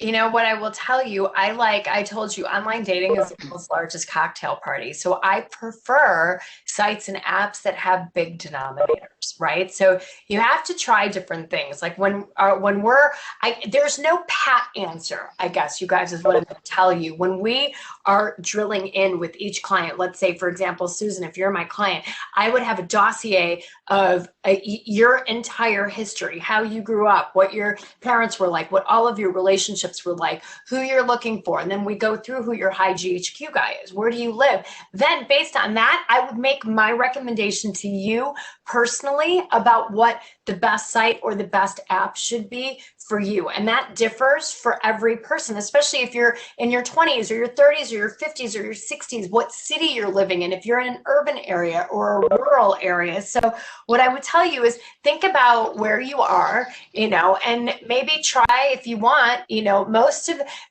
You know what I will tell you, I told you, online dating is the world's largest cocktail party. So I prefer sites and apps that have big denominators, right? So you have to try different things. Like there's no pat answer, I guess you guys is what I'm going to tell you. When we are drilling in with each client, let's say, for example, Susan, if you're my client, I would have a dossier of your entire history, how you grew up, what your parents were like, what all of your relationships were like, who you're looking for. And then we go through who your high GHQ guy is. Where do you live? Then based on that, I would make my recommendation to you personally about what the best site or the best app should be for you. And that differs for every person, especially if you're in your 20s or your 30s or your 50s or your 60s, what city you're living in, if you're in an urban area or a rural area. So what I would tell you is think about where you are, and maybe try, if you want,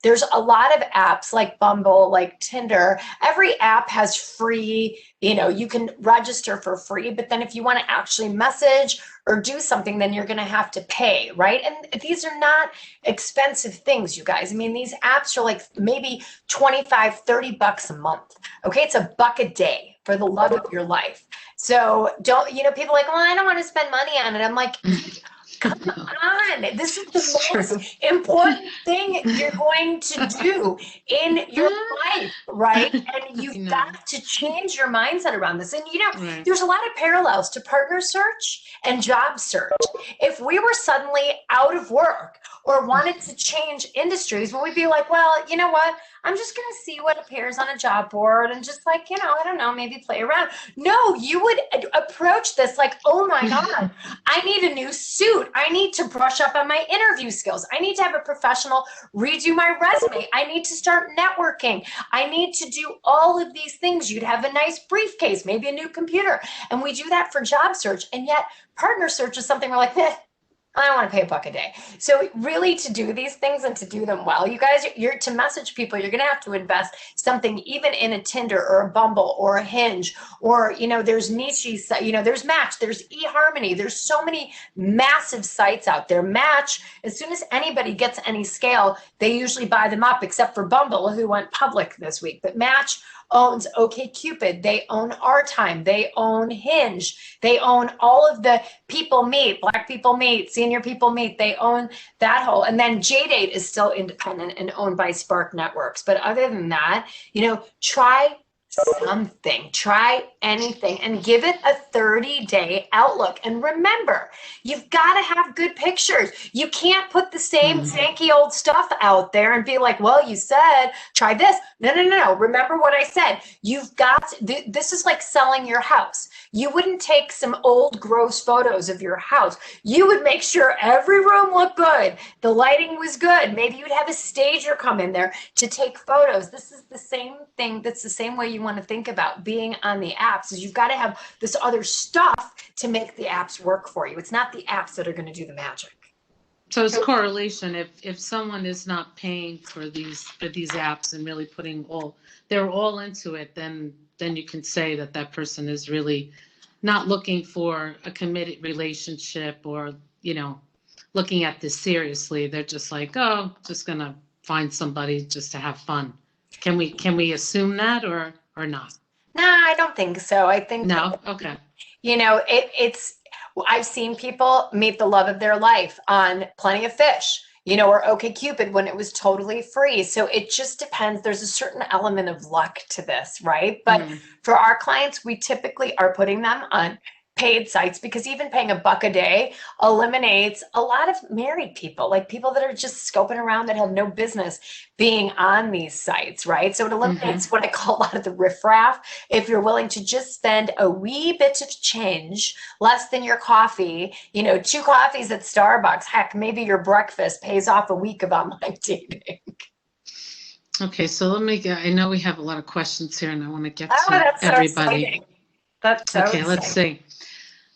there's a lot of apps like Bumble, like Tinder. Every app has free, you can register for free, but then if you want to actually message or do something, then you're going to have to pay, right? And these are not expensive things, you guys. I mean, these apps are like maybe 25, 30 bucks a month. Okay. It's $1 a day for the love of your life. So people are like, well, I don't want to spend money on it. I'm like, come on. This is the most important thing you're going to do in your life, right? And you've got to change your mindset around this. And, there's a lot of parallels to partner search and job search. If we were suddenly out of work or wanted to change industries, well, we'd be like, well, you know what? I'm just going to see what appears on a job board and just like, I don't know, maybe play around. No, you would approach this like, oh my God, I need a new suit. I need to brush up on my interview skills. I need to have a professional redo my resume. I need to start networking. I need to do all of these things. You'd have a nice briefcase, maybe a new computer. And we do that for job search. And yet partner search is something we're like, I don't want to pay $1 a day. So really, to do these things and to do them well, you guys, to message people, you're going to have to invest something even in a Tinder or a Bumble or a Hinge, or, there's niche, there's Match, there's eHarmony. There's so many massive sites out there. Match, as soon as anybody gets any scale, they usually buy them up, except for Bumble, who went public this week. But Match owns OkCupid. They own Our Time. They own Hinge. They own all of the People Meet, Black People Meet, Senior People Meet. They own that whole. And then JDate is still independent and owned by Spark Networks. But other than that, try something, try anything, and give it a 30-day outlook. And remember, you've got to have good pictures. You can't put the same janky old stuff out there and be like, well, you said try this. No. Remember what I said. You've got, this is like selling your house. You wouldn't take some old gross photos of your house. You would make sure every room looked good. The lighting was good. Maybe you'd have a stager come in there to take photos. This is the same thing. That's the same way you want to think about being on the apps, is you've got to have this other stuff to make the apps work for you. It's not the apps that are going to do the magic. So it's correlation. If someone is not paying for these apps and really they're all into it, then you can say that person is really not looking for a committed relationship or, looking at this seriously. They're just like, oh, just going to find somebody just to have fun. Can we assume that or not? No, I don't think so. I think no. Okay. I've seen people meet the love of their life on Plenty of Fish, or OkCupid when it was totally free. So it just depends. There's a certain element of luck to this, right? But for our clients, we typically are putting them on paid sites, because even paying $1 a day eliminates a lot of married people, like people that are just scoping around that have no business being on these sites, right? So it eliminates what I call a lot of the riffraff. If you're willing to just spend a wee bit of change, less than your coffee, 2 coffees at Starbucks, heck, maybe your breakfast pays off a week of online dating. Okay, so I know we have a lot of questions here and I want to get to everybody. That's so okay, exciting. Let's see.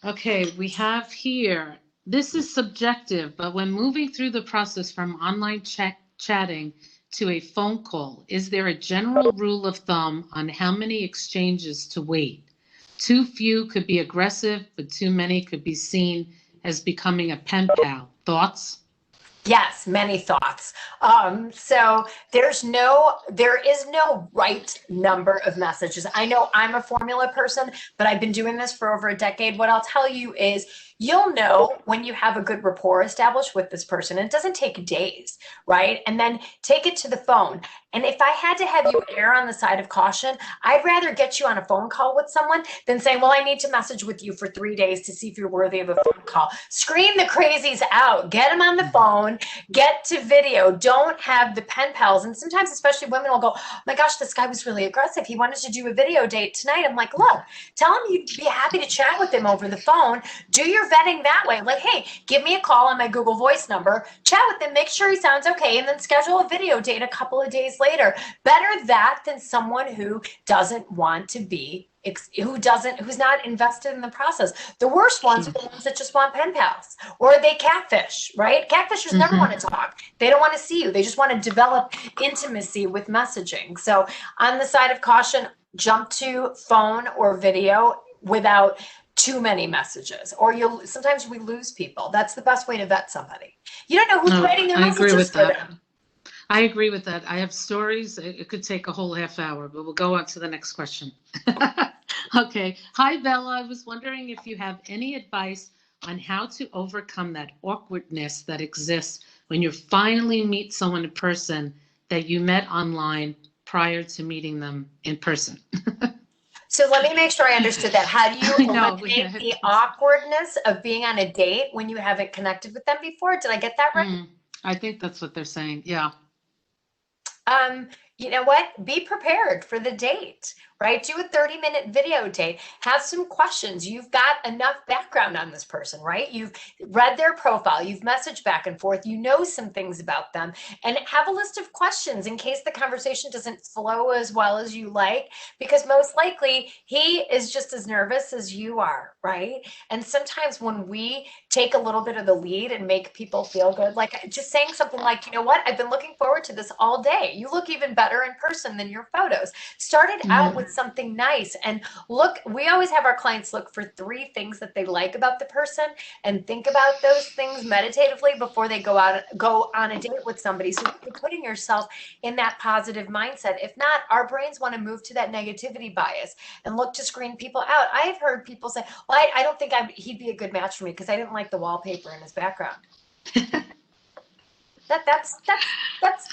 Okay, we have here, this is subjective, but when moving through the process from online chatting to a phone call, is there a general rule of thumb on how many exchanges to wait? Too few could be aggressive, but too many could be seen as becoming a pen pal. Thoughts? Yes, many thoughts. So there is no right number of messages. I know I'm a formula person, but I've been doing this for over a decade. What I'll tell you is you'll know when you have a good rapport established with this person. It doesn't take days, right? And then take it to the phone. And if I had to have you err on the side of caution, I'd rather get you on a phone call with someone than saying, well, I need to message with you for 3 days to see if you're worthy of a phone call. Screen the crazies out. Get them on the phone. Get to video. Don't have the pen pals. And sometimes, especially women will go, oh my gosh, this guy was really aggressive. He wanted to do a video date tonight. I'm like, look, tell him you'd be happy to chat with him over the phone. Do your vetting that way. Like, hey, give me a call on my Google Voice number. Chat with him. Make sure he sounds okay. And then schedule a video date a couple of days later. Better that than someone who doesn't want to be who's not invested in the process. The worst ones are the ones that just want pen pals, or they catfish, right? Catfishers never want to talk. They don't want to see you. They just want to develop intimacy with messaging. So on the side of caution, jump to phone or video without too many messages, or sometimes we lose people. That's the best way to vet somebody. You don't know who's writing their messages for them. I agree with that. I have stories. It could take a whole half hour, but we'll go on to the next question. Okay. Hi, Bella. I was wondering if you have any advice on how to overcome that awkwardness that exists when you finally meet someone in person that you met online prior to meeting them in person. So let me make sure I understood that. How do you eliminate the awkwardness of being on a date when you haven't connected with them before? Did I get that right? I think that's what they're saying. Yeah. You know what? Be prepared for the date, right? Do a 30-minute video date. Have some questions. You've got enough background on this person, right? You've read their profile. You've messaged back and forth. You know some things about them, and have a list of questions in case the conversation doesn't flow as well as you like, because most likely he is just as nervous as you are, right? And sometimes when we take a little bit of the lead and make people feel good, like just saying something like, you know what, I've been looking forward to this all day. You look even better in person than your photos. Start it out with something nice. And look, we always have our clients look for 3 things that they like about the person and think about those things meditatively before they go on a date with somebody. So you're putting yourself in that positive mindset. If not, our brains want to move to that negativity bias and look to screen people out. I've heard people say, well, I don't think he'd be a good match for me because I didn't like the wallpaper in his background. That's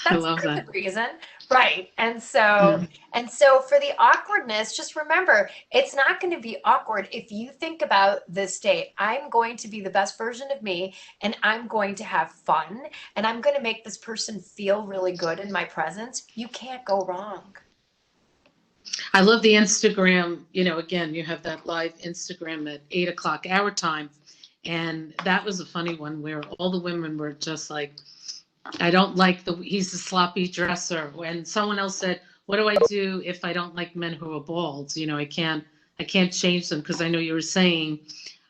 the reason, right? And so for the awkwardness, just remember, it's not going to be awkward if you think about this date. I'm going to be the best version of me, and I'm going to have fun, and I'm going to make this person feel really good in my presence. You can't go wrong. I love the Instagram. Again, you have that live Instagram at 8:00 our time, and that was a funny one where all the women were just like, I don't like he's a sloppy dresser. When someone else said, what do I do if I don't like men who are bald? I can't change them, because I know you were saying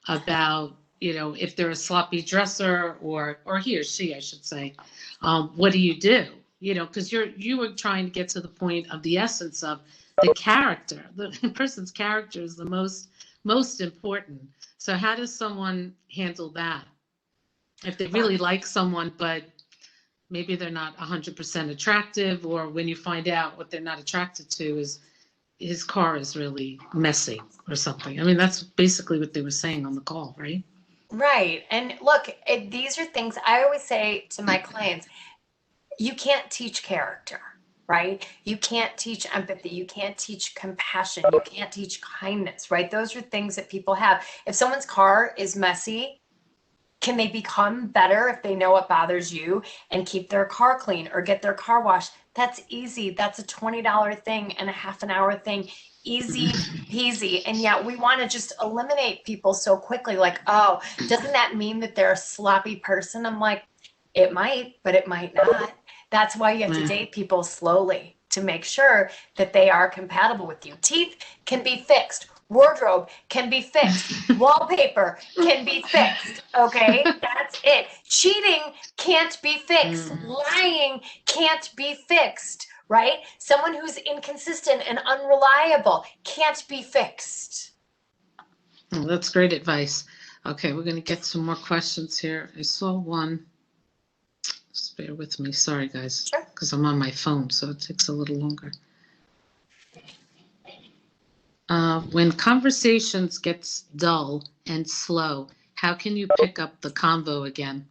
about, if they're a sloppy dresser or he or she, I should say, what do you do? Because you were trying to get to the point of the essence of the character. The person's character is the most important. So how does someone handle that? If they really like someone, but maybe they're not 100% attractive, or when you find out what they're not attracted to is his car is really messy or something. I mean, that's basically what they were saying on the call, right? Right. And look, these are things I always say to my clients, you can't teach character, right? You can't teach empathy. You can't teach compassion. You can't teach kindness, right? Those are things that people have. If someone's car is messy, can they become better if they know what bothers you and keep their car clean or get their car washed? That's easy. That's a $20 thing and a half an hour thing. Easy peasy. And yet we want to just eliminate people so quickly. Like, oh, doesn't that mean that they're a sloppy person? I'm like, it might, but it might not. That's why you have to date people slowly to make sure that they are compatible with you. Teeth can be fixed. Wardrobe can be fixed. Wallpaper can be fixed. Okay, that's it. Cheating can't be fixed. Lying can't be fixed, right? Someone who's inconsistent and unreliable can't be fixed. Oh, that's great advice. Okay, we're going to get some more questions here. I saw one. bear with me. Sorry, guys, Sure. because I'm on my phone, so it takes a little longer. When conversations gets dull and slow, how can you pick up the convo again?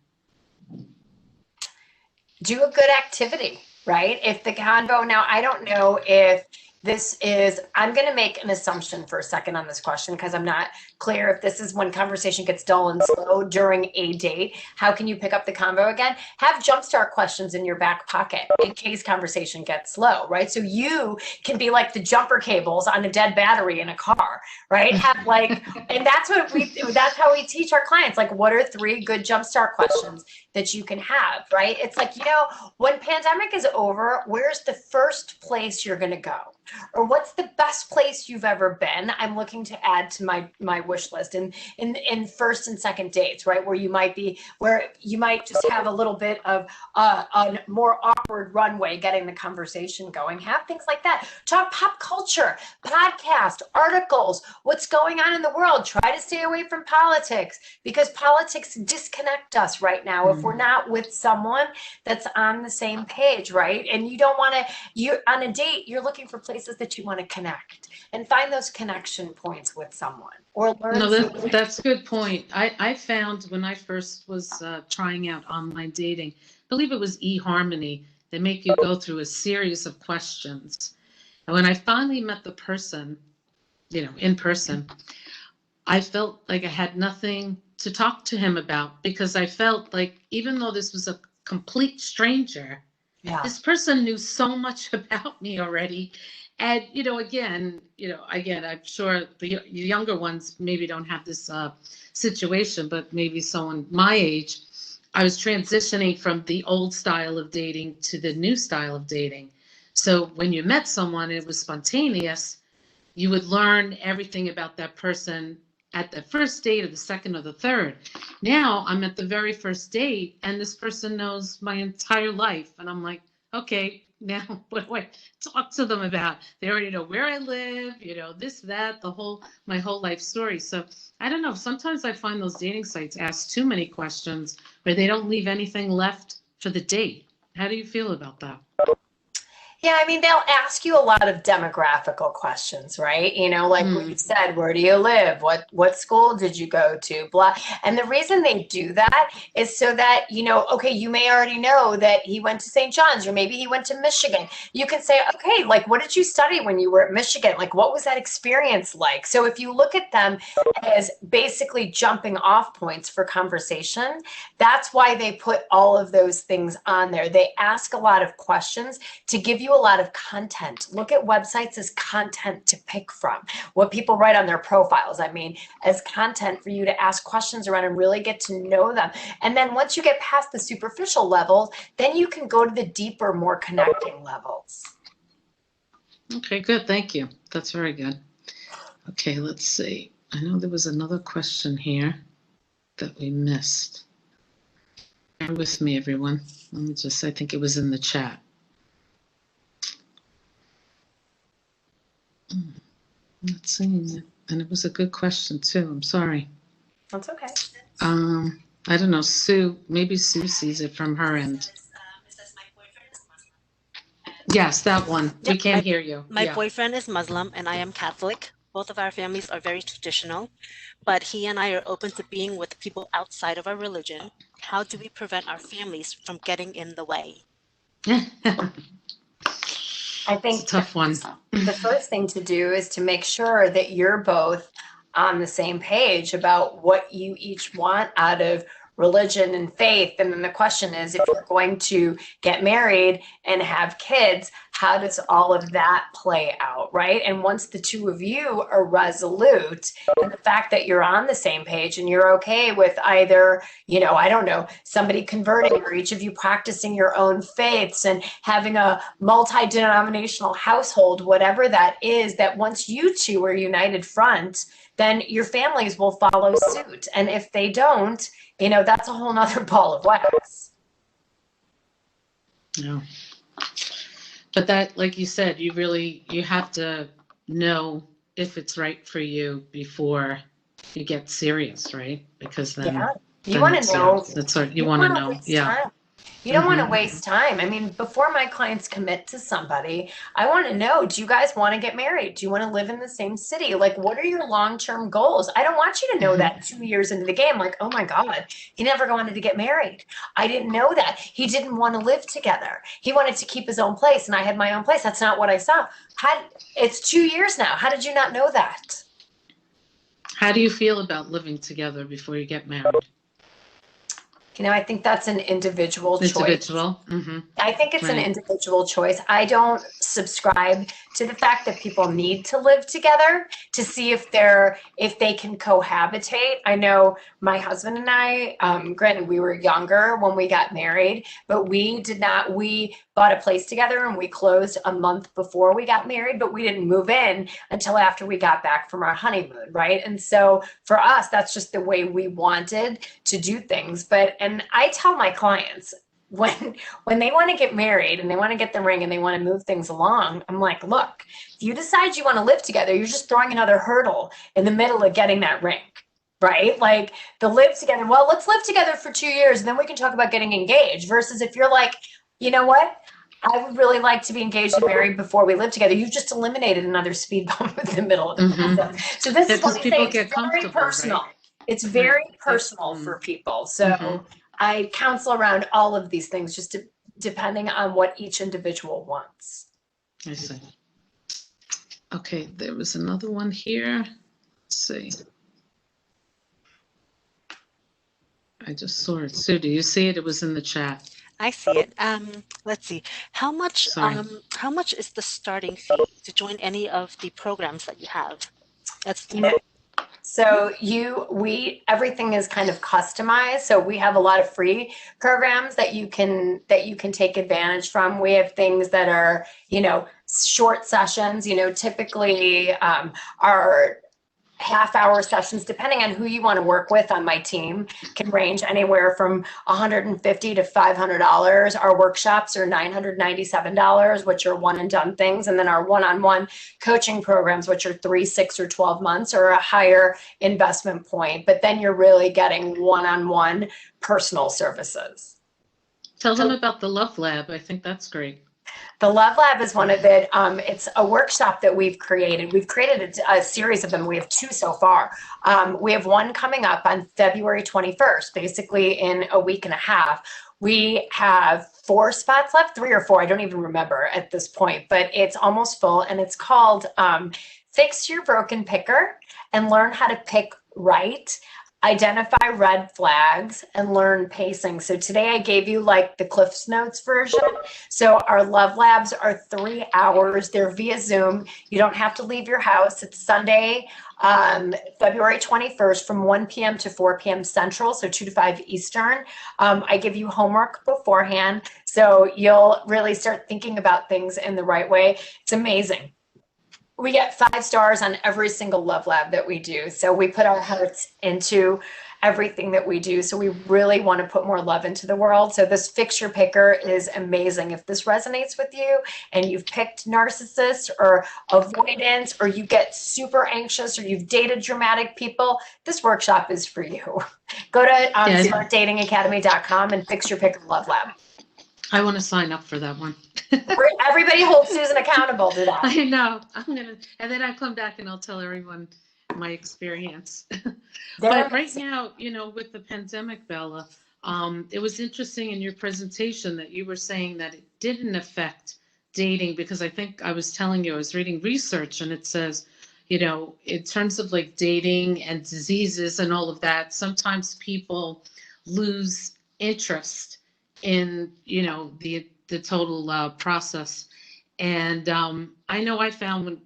Do a good activity, right? If the convo, now I don't know if this is, I'm going to make an assumption for a second on this question because I'm not clear if this is when conversation gets dull and slow during a date. How can you pick up the convo again? Have jumpstart questions in your back pocket in case conversation gets slow, right? So you can be like the jumper cables on a dead battery in a car, right? Have like, and that's how we teach our clients, like, what are 3 good jumpstart questions that you can have, right? It's like, when pandemic is over, where's the first place you're going to go? Or what's the best place you've ever been? I'm looking to add to my wish list in first and second dates, right? Where you might just have a little bit of a more awkward runway getting the conversation going. Have things like that. Talk pop culture, podcast, articles, what's going on in the world. Try to stay away from politics because politics disconnect us right now if we're not with someone that's on the same page, right? And you don't want to, you're on a date, you're looking for places that you want to connect and find those connection points with someone or learn. No, that's a good point. I found when I first was trying out online dating, I believe it was eHarmony, they make you go through a series of questions. And when I finally met the person, in person, I felt like I had nothing to talk to him about because I felt like even though this was a complete stranger, this person knew so much about me already. And, again, I'm sure the younger ones maybe don't have this situation, but maybe someone my age, I was transitioning from the old style of dating to the new style of dating. So when you met someone, it was spontaneous. You would learn everything about that person at the first date or the second or the third. Now I'm at the very first date and this person knows my entire life. And I'm like, okay, now what do I talk to them about? They already know where I live, this, that, my whole life story. So I don't know. Sometimes I find those dating sites ask too many questions where they don't leave anything left for the date. How do you feel about that? Yeah, I mean, they'll ask you a lot of demographical questions, right? Like we said, where do you live? What school did you go to? Blah. And the reason they do that is so that, okay, you may already know that he went to St. John's or maybe he went to Michigan. You can say, okay, like, what did you study when you were at Michigan? Like, what was that experience like? So if you look at them as basically jumping off points for conversation, that's why they put all of those things on there. They ask a lot of questions to give you a lot of content. Look at websites as content to pick from. What people write on their profiles, as content for you to ask questions around and really get to know them. And then once you get past the superficial levels, then you can go to the deeper, more connecting levels. Okay, good. Thank you. That's very good. Okay, let's see. I know there was another question here that we missed. Bear with me, everyone. I think it was in the chat. Not seeing it. And it was a good question too. I'm sorry. That's okay. I don't know, Sue. Maybe Sue sees it from her end. Yes, that one. We can't hear you. My boyfriend is Muslim and I am Catholic. Both of our families are very traditional, but he and I are open to being with people outside of our religion. How do we prevent our families from getting in the way? I think it's a tough one. The first thing to do is to make sure that you're both on the same page about what you each want out of religion and faith. And then the question is, if you're going to get married and have kids, how does all of that play out, right? And once the two of you are resolute, and the fact that you're on the same page and you're okay with either, I don't know, somebody converting or each of you practicing your own faiths and having a multi-denominational household, whatever that is, that once you two are united front, then your families will follow suit. And if they don't, that's a whole nother ball of wax. Yeah. But that, like you said, you have to know if it's right for you before you get serious, right? Because then you want to know. That's what you want to know. Yeah. You don't want to waste time. I mean, before my clients commit to somebody, I want to know, do you guys want to get married? Do you want to live in the same city? Like, what are your long-term goals? I don't want you to know that 2 years into the game, like, oh my God, he never wanted to get married. I didn't know that. He didn't want to live together. He wanted to keep his own place, and I had my own place. That's not what I saw. It's 2 years now. How did you not know that? How do you feel about living together before you get married? You know, I think that's an individual choice. Individual. I think it's an Right. individual choice. I don't subscribe to the fact that people need to live together to see if they can cohabitate. I know my husband and I, granted we were younger when we got married, but we bought a place together and we closed a month before we got married, but we didn't move in until after we got back from our honeymoon, right? And so for us, that's just the way we wanted to do things. And I tell my clients, when they want to get married and they want to get the ring and they want to move things along, I'm like, look, if you decide you want to live together, you're just throwing another hurdle in the middle of getting that ring, right? Like the live together, well, let's live together for 2 years and then we can talk about getting engaged, versus if you're like, you know what, I would really like to be engaged and married before we live together. You've just eliminated another speed bump in the middle of the process. So this is what I say, it's very personal. Right? It's very personal for people. So I counsel around all of these things, just depending on what each individual wants. I see. Okay, there was another one here. Let's see. I just saw it. Sue, do you see it? It was in the chat. I see it. Let's see. How much is the starting fee to join any of the programs that you have? So everything is kind of customized. So we have a lot of free programs that you can take advantage from. We have things that are, short sessions, typically our half-hour sessions, depending on who you want to work with on my team, can range anywhere from $150 to $500. Our workshops are $997, which are one-and-done things, and then our one-on-one coaching programs, which are 3, 6, or 12 months, are a higher investment point. But then you're really getting one-on-one personal services. Tell them about the Love Lab. I think that's great. The Love Lab is one of it. It's a workshop that we've created. We've created a series of them. We have 2 so far. We have one coming up on February 21st, basically in a week and a half. We have 4 spots left, 3 or 4. I don't even remember at this point, but it's almost full. And it's called Fix Your Broken Picker and Learn How to Pick Right. Identify red flags and learn pacing. So today I gave you like the Cliff's Notes version. So our Love Labs are 3 hours. They're via Zoom. You don't have to leave your house. It's Sunday, February 21st from 1 p.m. to 4 p.m. Central, so 2 to 5 Eastern. I give you homework beforehand, so you'll really start thinking about things in the right way. It's amazing. We get 5 stars on every single Love Lab that we do. So we put our hearts into everything that we do. So we really want to put more love into the world. So this Fix Your Picker is amazing. If this resonates with you and you've picked narcissists or avoidance, or you get super anxious, or you've dated dramatic people, this workshop is for you. Go to smartdatingacademy.com and Fix Your Picker Love Lab. I want to sign up for that one. Everybody holds Susan accountable to that. I know. And then I come back and I'll tell everyone my experience. But right now, with the pandemic, Bella, it was interesting in your presentation that you were saying that it didn't affect dating, because I think I was telling you, I was reading research and it says, in terms of like dating and diseases and all of that, sometimes people lose interest in, the total process. And I know I found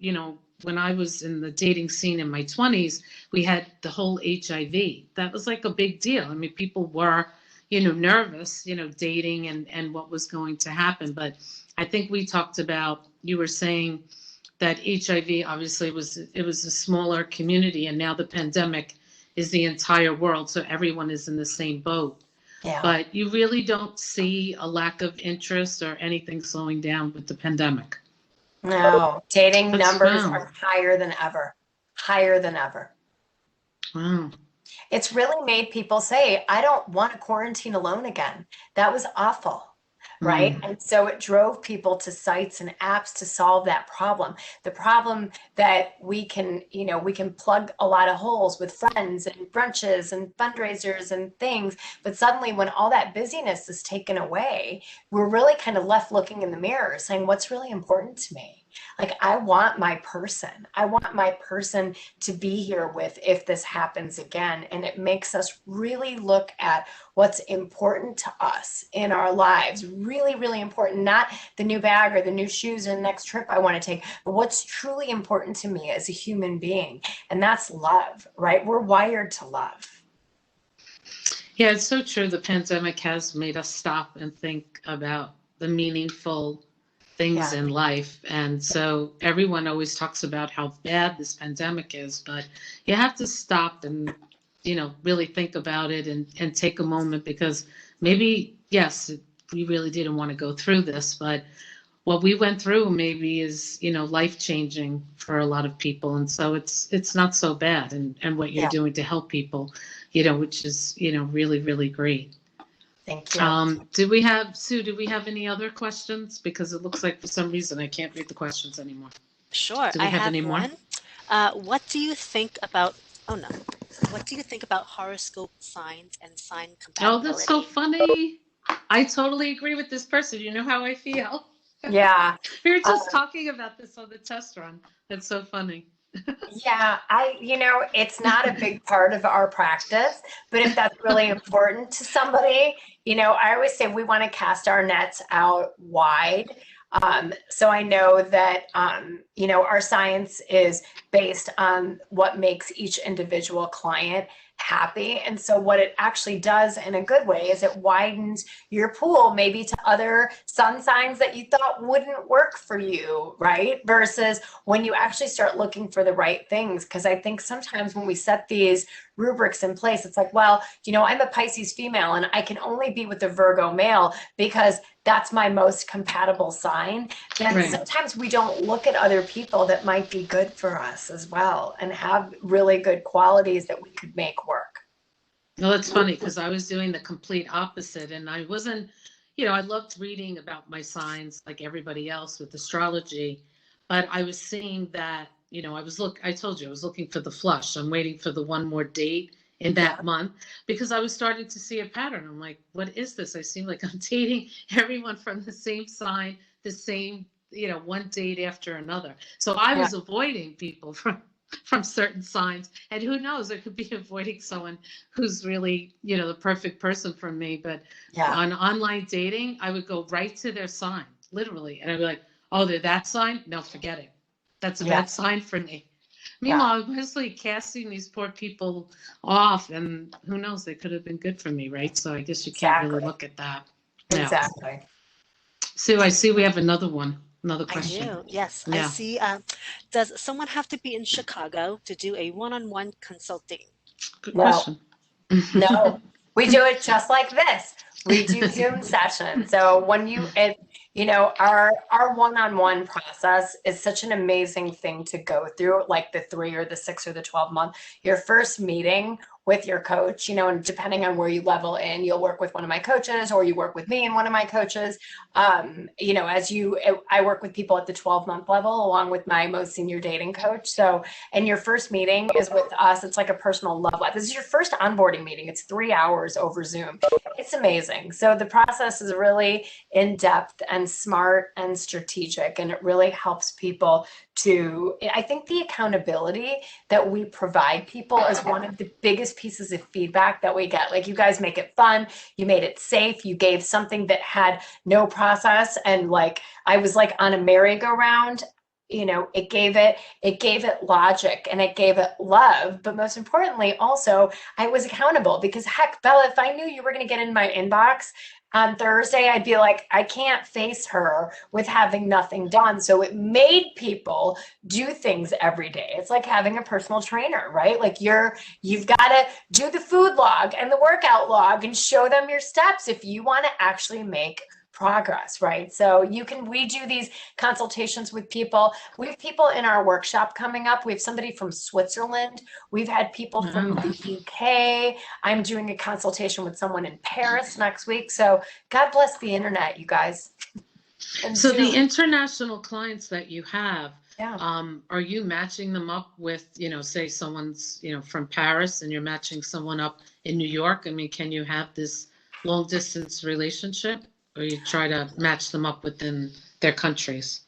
when I was in the dating scene in my 20s, we had the whole HIV. That was like a big deal. I mean, people were, nervous, dating and what was going to happen. But I think we talked about, you were saying that HIV obviously was a smaller community, and now the pandemic is the entire world. So everyone is in the same boat. Yeah. But you really don't see a lack of interest or anything slowing down with the pandemic. No, dating numbers are higher than ever. Higher than ever. Wow. It's really made people say, I don't want to quarantine alone again. That was awful. Right. Mm. And so it drove people to sites and apps to solve that problem. The problem that we can plug a lot of holes with friends and brunches and fundraisers and things. But suddenly, when all that busyness is taken away, we're really kind of left looking in the mirror saying, what's really important to me? Like, I want my person. I want my person to be here with if this happens again. And it makes us really look at what's important to us in our lives. Really, really important. Not the new bag or the new shoes or the next trip I want to take, but what's truly important to me as a human being. And that's love, right? We're wired to love. Yeah, it's so true. The pandemic has made us stop and think about the meaningful things Yeah. in life. And so everyone always talks about how bad this pandemic is, but you have to stop and, really think about it and take a moment, because maybe, yes, we really didn't want to go through this, but what we went through maybe is, life changing for a lot of people. And so it's not so bad. And what you're Yeah. doing to help people, which is, really, really great. Thank you. Sue, do we have any other questions? Because it looks like for some reason I can't read the questions anymore. Sure, Do I we have have any more? one. What do you think about, oh no, what do you think about horoscope signs and sign Oh, that's so compatibility? funny. I totally agree with this person. You know how I feel. Yeah. We were Uh, just talking about this on the test run. That's so funny. Yeah, it's not a big part of our practice, but if that's really important to somebody, I always say we want to cast our nets out wide. So I know that, our science is based on what makes each individual client happy. And so what it actually does in a good way is it widens your pool maybe to other sun signs that you thought wouldn't work for you, right? Versus when you actually start looking for the right things. Because I think sometimes when we set these rubrics in place, it's like, well, I'm a Pisces female and I can only be with a Virgo male because that's my most compatible sign. Then Right. sometimes we don't look at other people that might be good for us as well and have really good qualities that we could make work. Well, it's funny because I was doing the complete opposite, and I wasn't, I loved reading about my signs like everybody else with astrology, but I was seeing that, I told you I was looking for the flush. I'm waiting for the one more date in Yeah. that month because I was starting to see a pattern. I'm like, what is this? I seem like I'm dating everyone from the same sign, the same, one date after another. So I Yeah. was avoiding people from certain signs, and who knows, I could be avoiding someone who's really, the perfect person for me. But Yeah. on online dating, I would go right to their sign, literally. And I'd be like, oh, they're that sign? No, forget it. That's a Yeah. bad sign for me. Yeah. Meanwhile, I was mostly casting these poor people off, and who knows, they could have been good for me, right? So I guess you can't really Exactly. look at that. Yeah. Exactly. Sue, I see we have another I question. do, yes. I Yeah. see. Does someone have to be in Chicago to do a one-on-one consulting? Good No. question. No, we do it just like this. We do Zoom sessions. So when our one-on-one process is such an amazing thing to go through, like the 3 or the 6 or the 12 month. Your first meeting with your coach, and depending on where you level in, you'll work with one of my coaches or you work with me and one of my coaches. I work with people at the 12-month level along with my most senior dating coach. So, and your first meeting is with us. It's like a personal love life. This is your first onboarding meeting. It's 3 hours over Zoom. It's amazing. So the process is really in depth and smart and strategic, and it really helps people I think the accountability that we provide people is one of the biggest pieces of feedback that we get. Like, you guys make it fun, you made it safe, you gave something that had no process, and like I was like on a merry-go-round. It gave it logic and it gave it love, but most importantly also I was accountable, because heck, Bella, if I knew you were going to get in my inbox on Thursday, I'd be like, I can't face her with having nothing done. So it made people do things every day. It's like having a personal trainer, right? Like you've got to do the food log and the workout log and show them your steps if you want to actually make progress, right? So we do these consultations with people. We have people in our workshop coming up. We have somebody from Switzerland. We've had people from the UK. I'm doing a consultation with someone in Paris next week. So God bless the internet, you guys. And So Zoom. the international clients that you have, Yeah. are you matching them up with, say someone's, from Paris and you're matching someone up in New York? I mean, can you have this long distance relationship, or you try to match them up within their countries?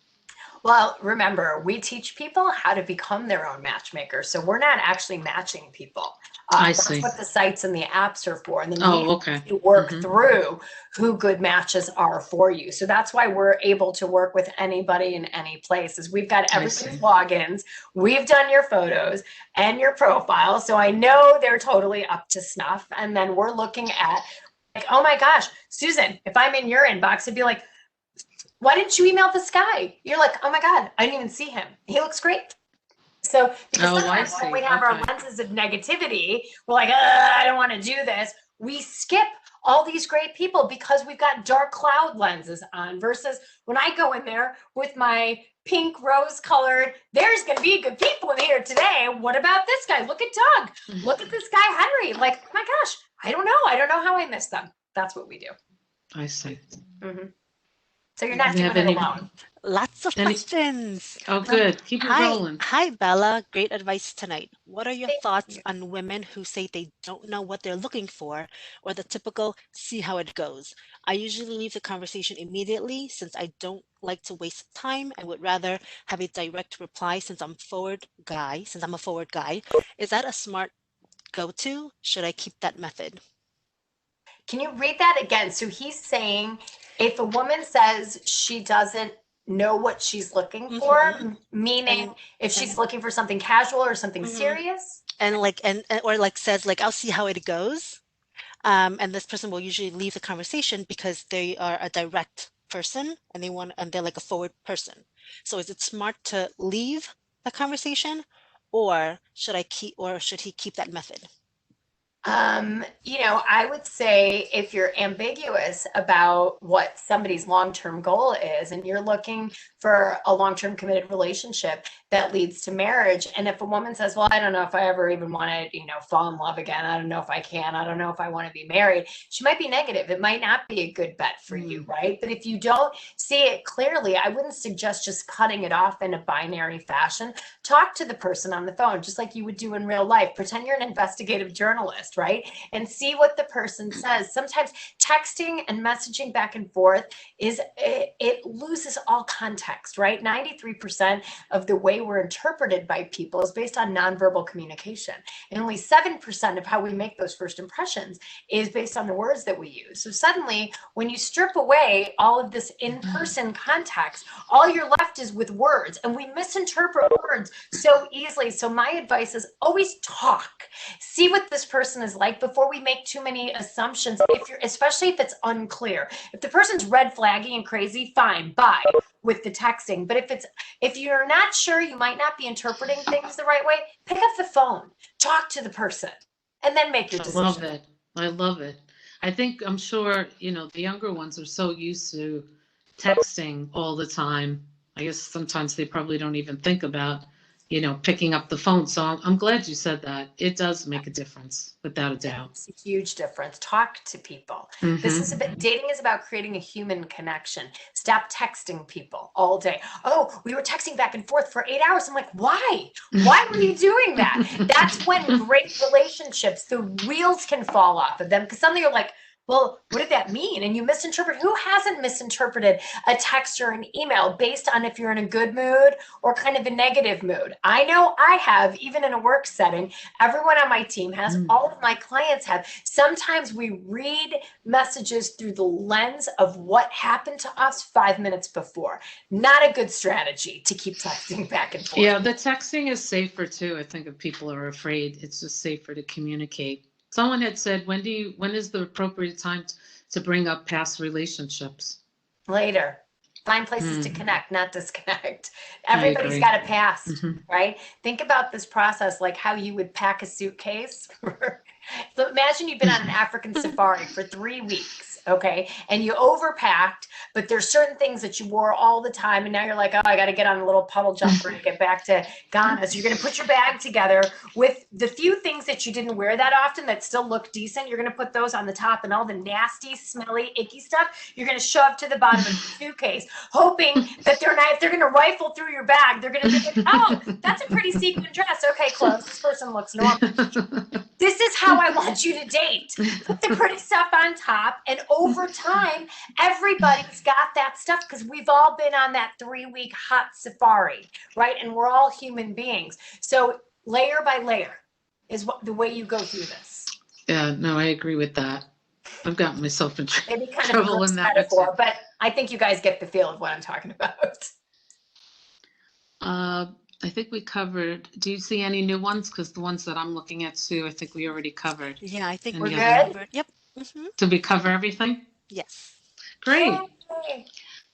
Well, remember, we teach people how to become their own matchmaker. So we're not actually matching people. I That's see. what the sites and the apps are for. And then we Okay. to work through who good matches are for you. So that's why we're able to work with anybody in any place. Is we've got everybody's logins. We've done your photos and your profile. So I know they're totally up to snuff. And then we're looking at like, oh my gosh, Susan, if I'm in your inbox, I'd be like, why didn't you email this guy? You're like, oh my God, I didn't even see him. He looks great. So because sometimes when we have our lenses of negativity, we're like, I don't want to do this. We skip all these great people because we've got dark cloud lenses on, versus when I go in there with my pink rose colored, there's going to be good people in here today. What about this guy? Look at Doug. Look at this guy, Henry. Like, oh my gosh, I don't know. I don't know how I missed them. That's what we do. I see. So you're not doing it alone. Lots of questions. Oh, good. Keep it rolling. Hi, Bella. Great advice tonight. What are your thoughts on women who say they don't know what they're looking for, or the typical see how it goes? I usually leave the conversation immediately since I don't like to waste time and would rather have a direct reply since I'm a forward guy. Is that a smart go-to? Should I keep that method? Can you read that again? So he's saying if a woman says she doesn't know what she's looking for, meaning if she's looking for something casual or something serious, and says like, I'll see how it goes, and this person will usually leave the conversation because they are a direct person and they're like a forward person. So is it smart to leave the conversation, or should he keep that method? I would say if you're ambiguous about what somebody's long-term goal is and you're looking for a long-term committed relationship that leads to marriage, and if a woman says, well, I don't know if I ever even want to, fall in love again, I don't know if I can, I don't know if I want to be married, she might be negative. It might not be a good bet for you, right? But if you don't see it clearly, I wouldn't suggest just cutting it off in a binary fashion. Talk to the person on the phone, just like you would do in real life. Pretend you're an investigative journalist, right? And see what the person says. Sometimes texting and messaging back and forth it loses all context, right? 93% of the way we're interpreted by people is based on nonverbal communication. And only 7% of how we make those first impressions is based on the words that we use. So suddenly, when you strip away all of this in-person context, all you're left is with words, and we misinterpret words so easily. So my advice is always talk. See what this person is like before we make too many assumptions, especially if it's unclear. If the person's red flaggy and crazy, fine, bye with the texting. But if you're not sure, you might not be interpreting things the right way, pick up the phone, talk to the person, and then make your decision. I love it. I'm sure, the younger ones are so used to texting all the time. I guess sometimes they probably don't even think about, picking up the phone. So I'm glad you said that. It does make a difference, without a doubt. It's a huge difference. Talk to people. Dating is about creating a human connection. Stop texting people all day. Oh, we were texting back and forth for 8 hours. I'm like, why? Why were you doing that? That's when great relationships, the wheels can fall off of them, because suddenly you're like, well, what did that mean? And you misinterpret. Who hasn't misinterpreted a text or an email based on if you're in a good mood or kind of a negative mood? I know I have, even in a work setting. Everyone on my team has, all of my clients have. Sometimes we read messages through the lens of what happened to us 5 minutes before. Not a good strategy to keep texting back and forth. Yeah, the texting is safer too. I think if people are afraid, it's just safer to communicate. Someone had said, when is the appropriate time to bring up past relationships? Later. Find places to connect, not disconnect. Everybody's got a past, right? Think about this process like how you would pack a suitcase. So imagine you've been on an African safari for 3 weeks okay? And you overpacked, but there's certain things that you wore all the time, and now you're like, oh, I got to get on a little puddle jumper to get back to Ghana. So you're going to put your bag together with the few things that you didn't wear that often that still look decent. You're going to put those on the top, and all the nasty, smelly, icky stuff, you're going to shove to the bottom of the suitcase, hoping that if they're going to rifle through your bag, they're going to be like, oh, that's a pretty sequin dress. Okay, close. This person looks normal. This is how I want you to date. Put the pretty stuff on top, and over time, everybody's got that stuff because we've all been on that 3-week hot safari, right? And we're all human beings. So layer by layer is the way you go through this. Yeah, no, I agree with that. I've gotten myself in Maybe kind trouble of in that metaphor, but I think you guys get the feel of what I'm talking about. I think we covered. Do you see any new ones? Because the ones that I'm looking at, Sue, I think we already covered. Yeah, I think we're good. Yep. Did we cover everything? Yes. Great. Yay.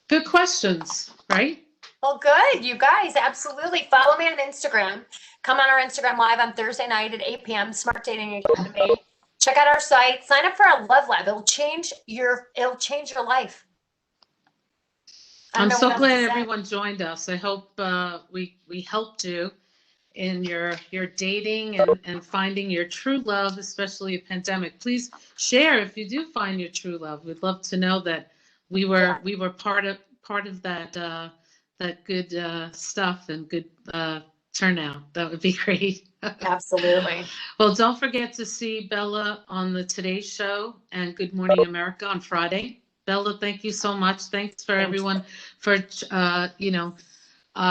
Good questions, right? Well, good. You guys, absolutely. Follow me on Instagram. Come on our Instagram Live on Thursday night at 8 p.m. Smart Dating Academy. Check out our site. Sign up for our Love Lab. It'll change your life. I'm so glad everyone joined us. I hope we helped you in your dating and finding your true love, especially a pandemic. Please share if you do find your true love. We'd love to know that we were part of that good stuff and good turnout. That would be great. Absolutely. Well, don't forget to see Bela on the Today Show and Good Morning America on Friday. Bela, thank you so much. Thanks for everyone for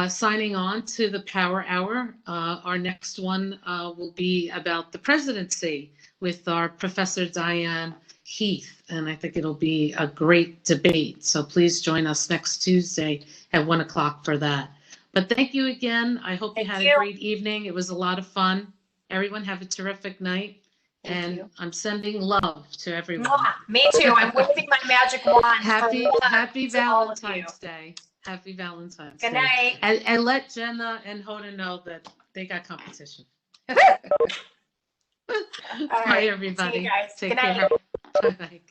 signing on to the Power Hour. Our next one will be about the presidency with our Professor Diane Heath, and I think it'll be a great debate. So please join us next Tuesday at 1 o'clock for that. But thank you again. I hope you had a great evening. It was a lot of fun. Everyone have a terrific night. And I'm sending love to everyone. Me too. I'm waving my magic wand. Happy Valentine's Day. Happy Valentine's Day. Good night. And let Jenna and Hoda know that they got competition. All right. Bye, everybody. See you guys. Take Good care. night. Bye.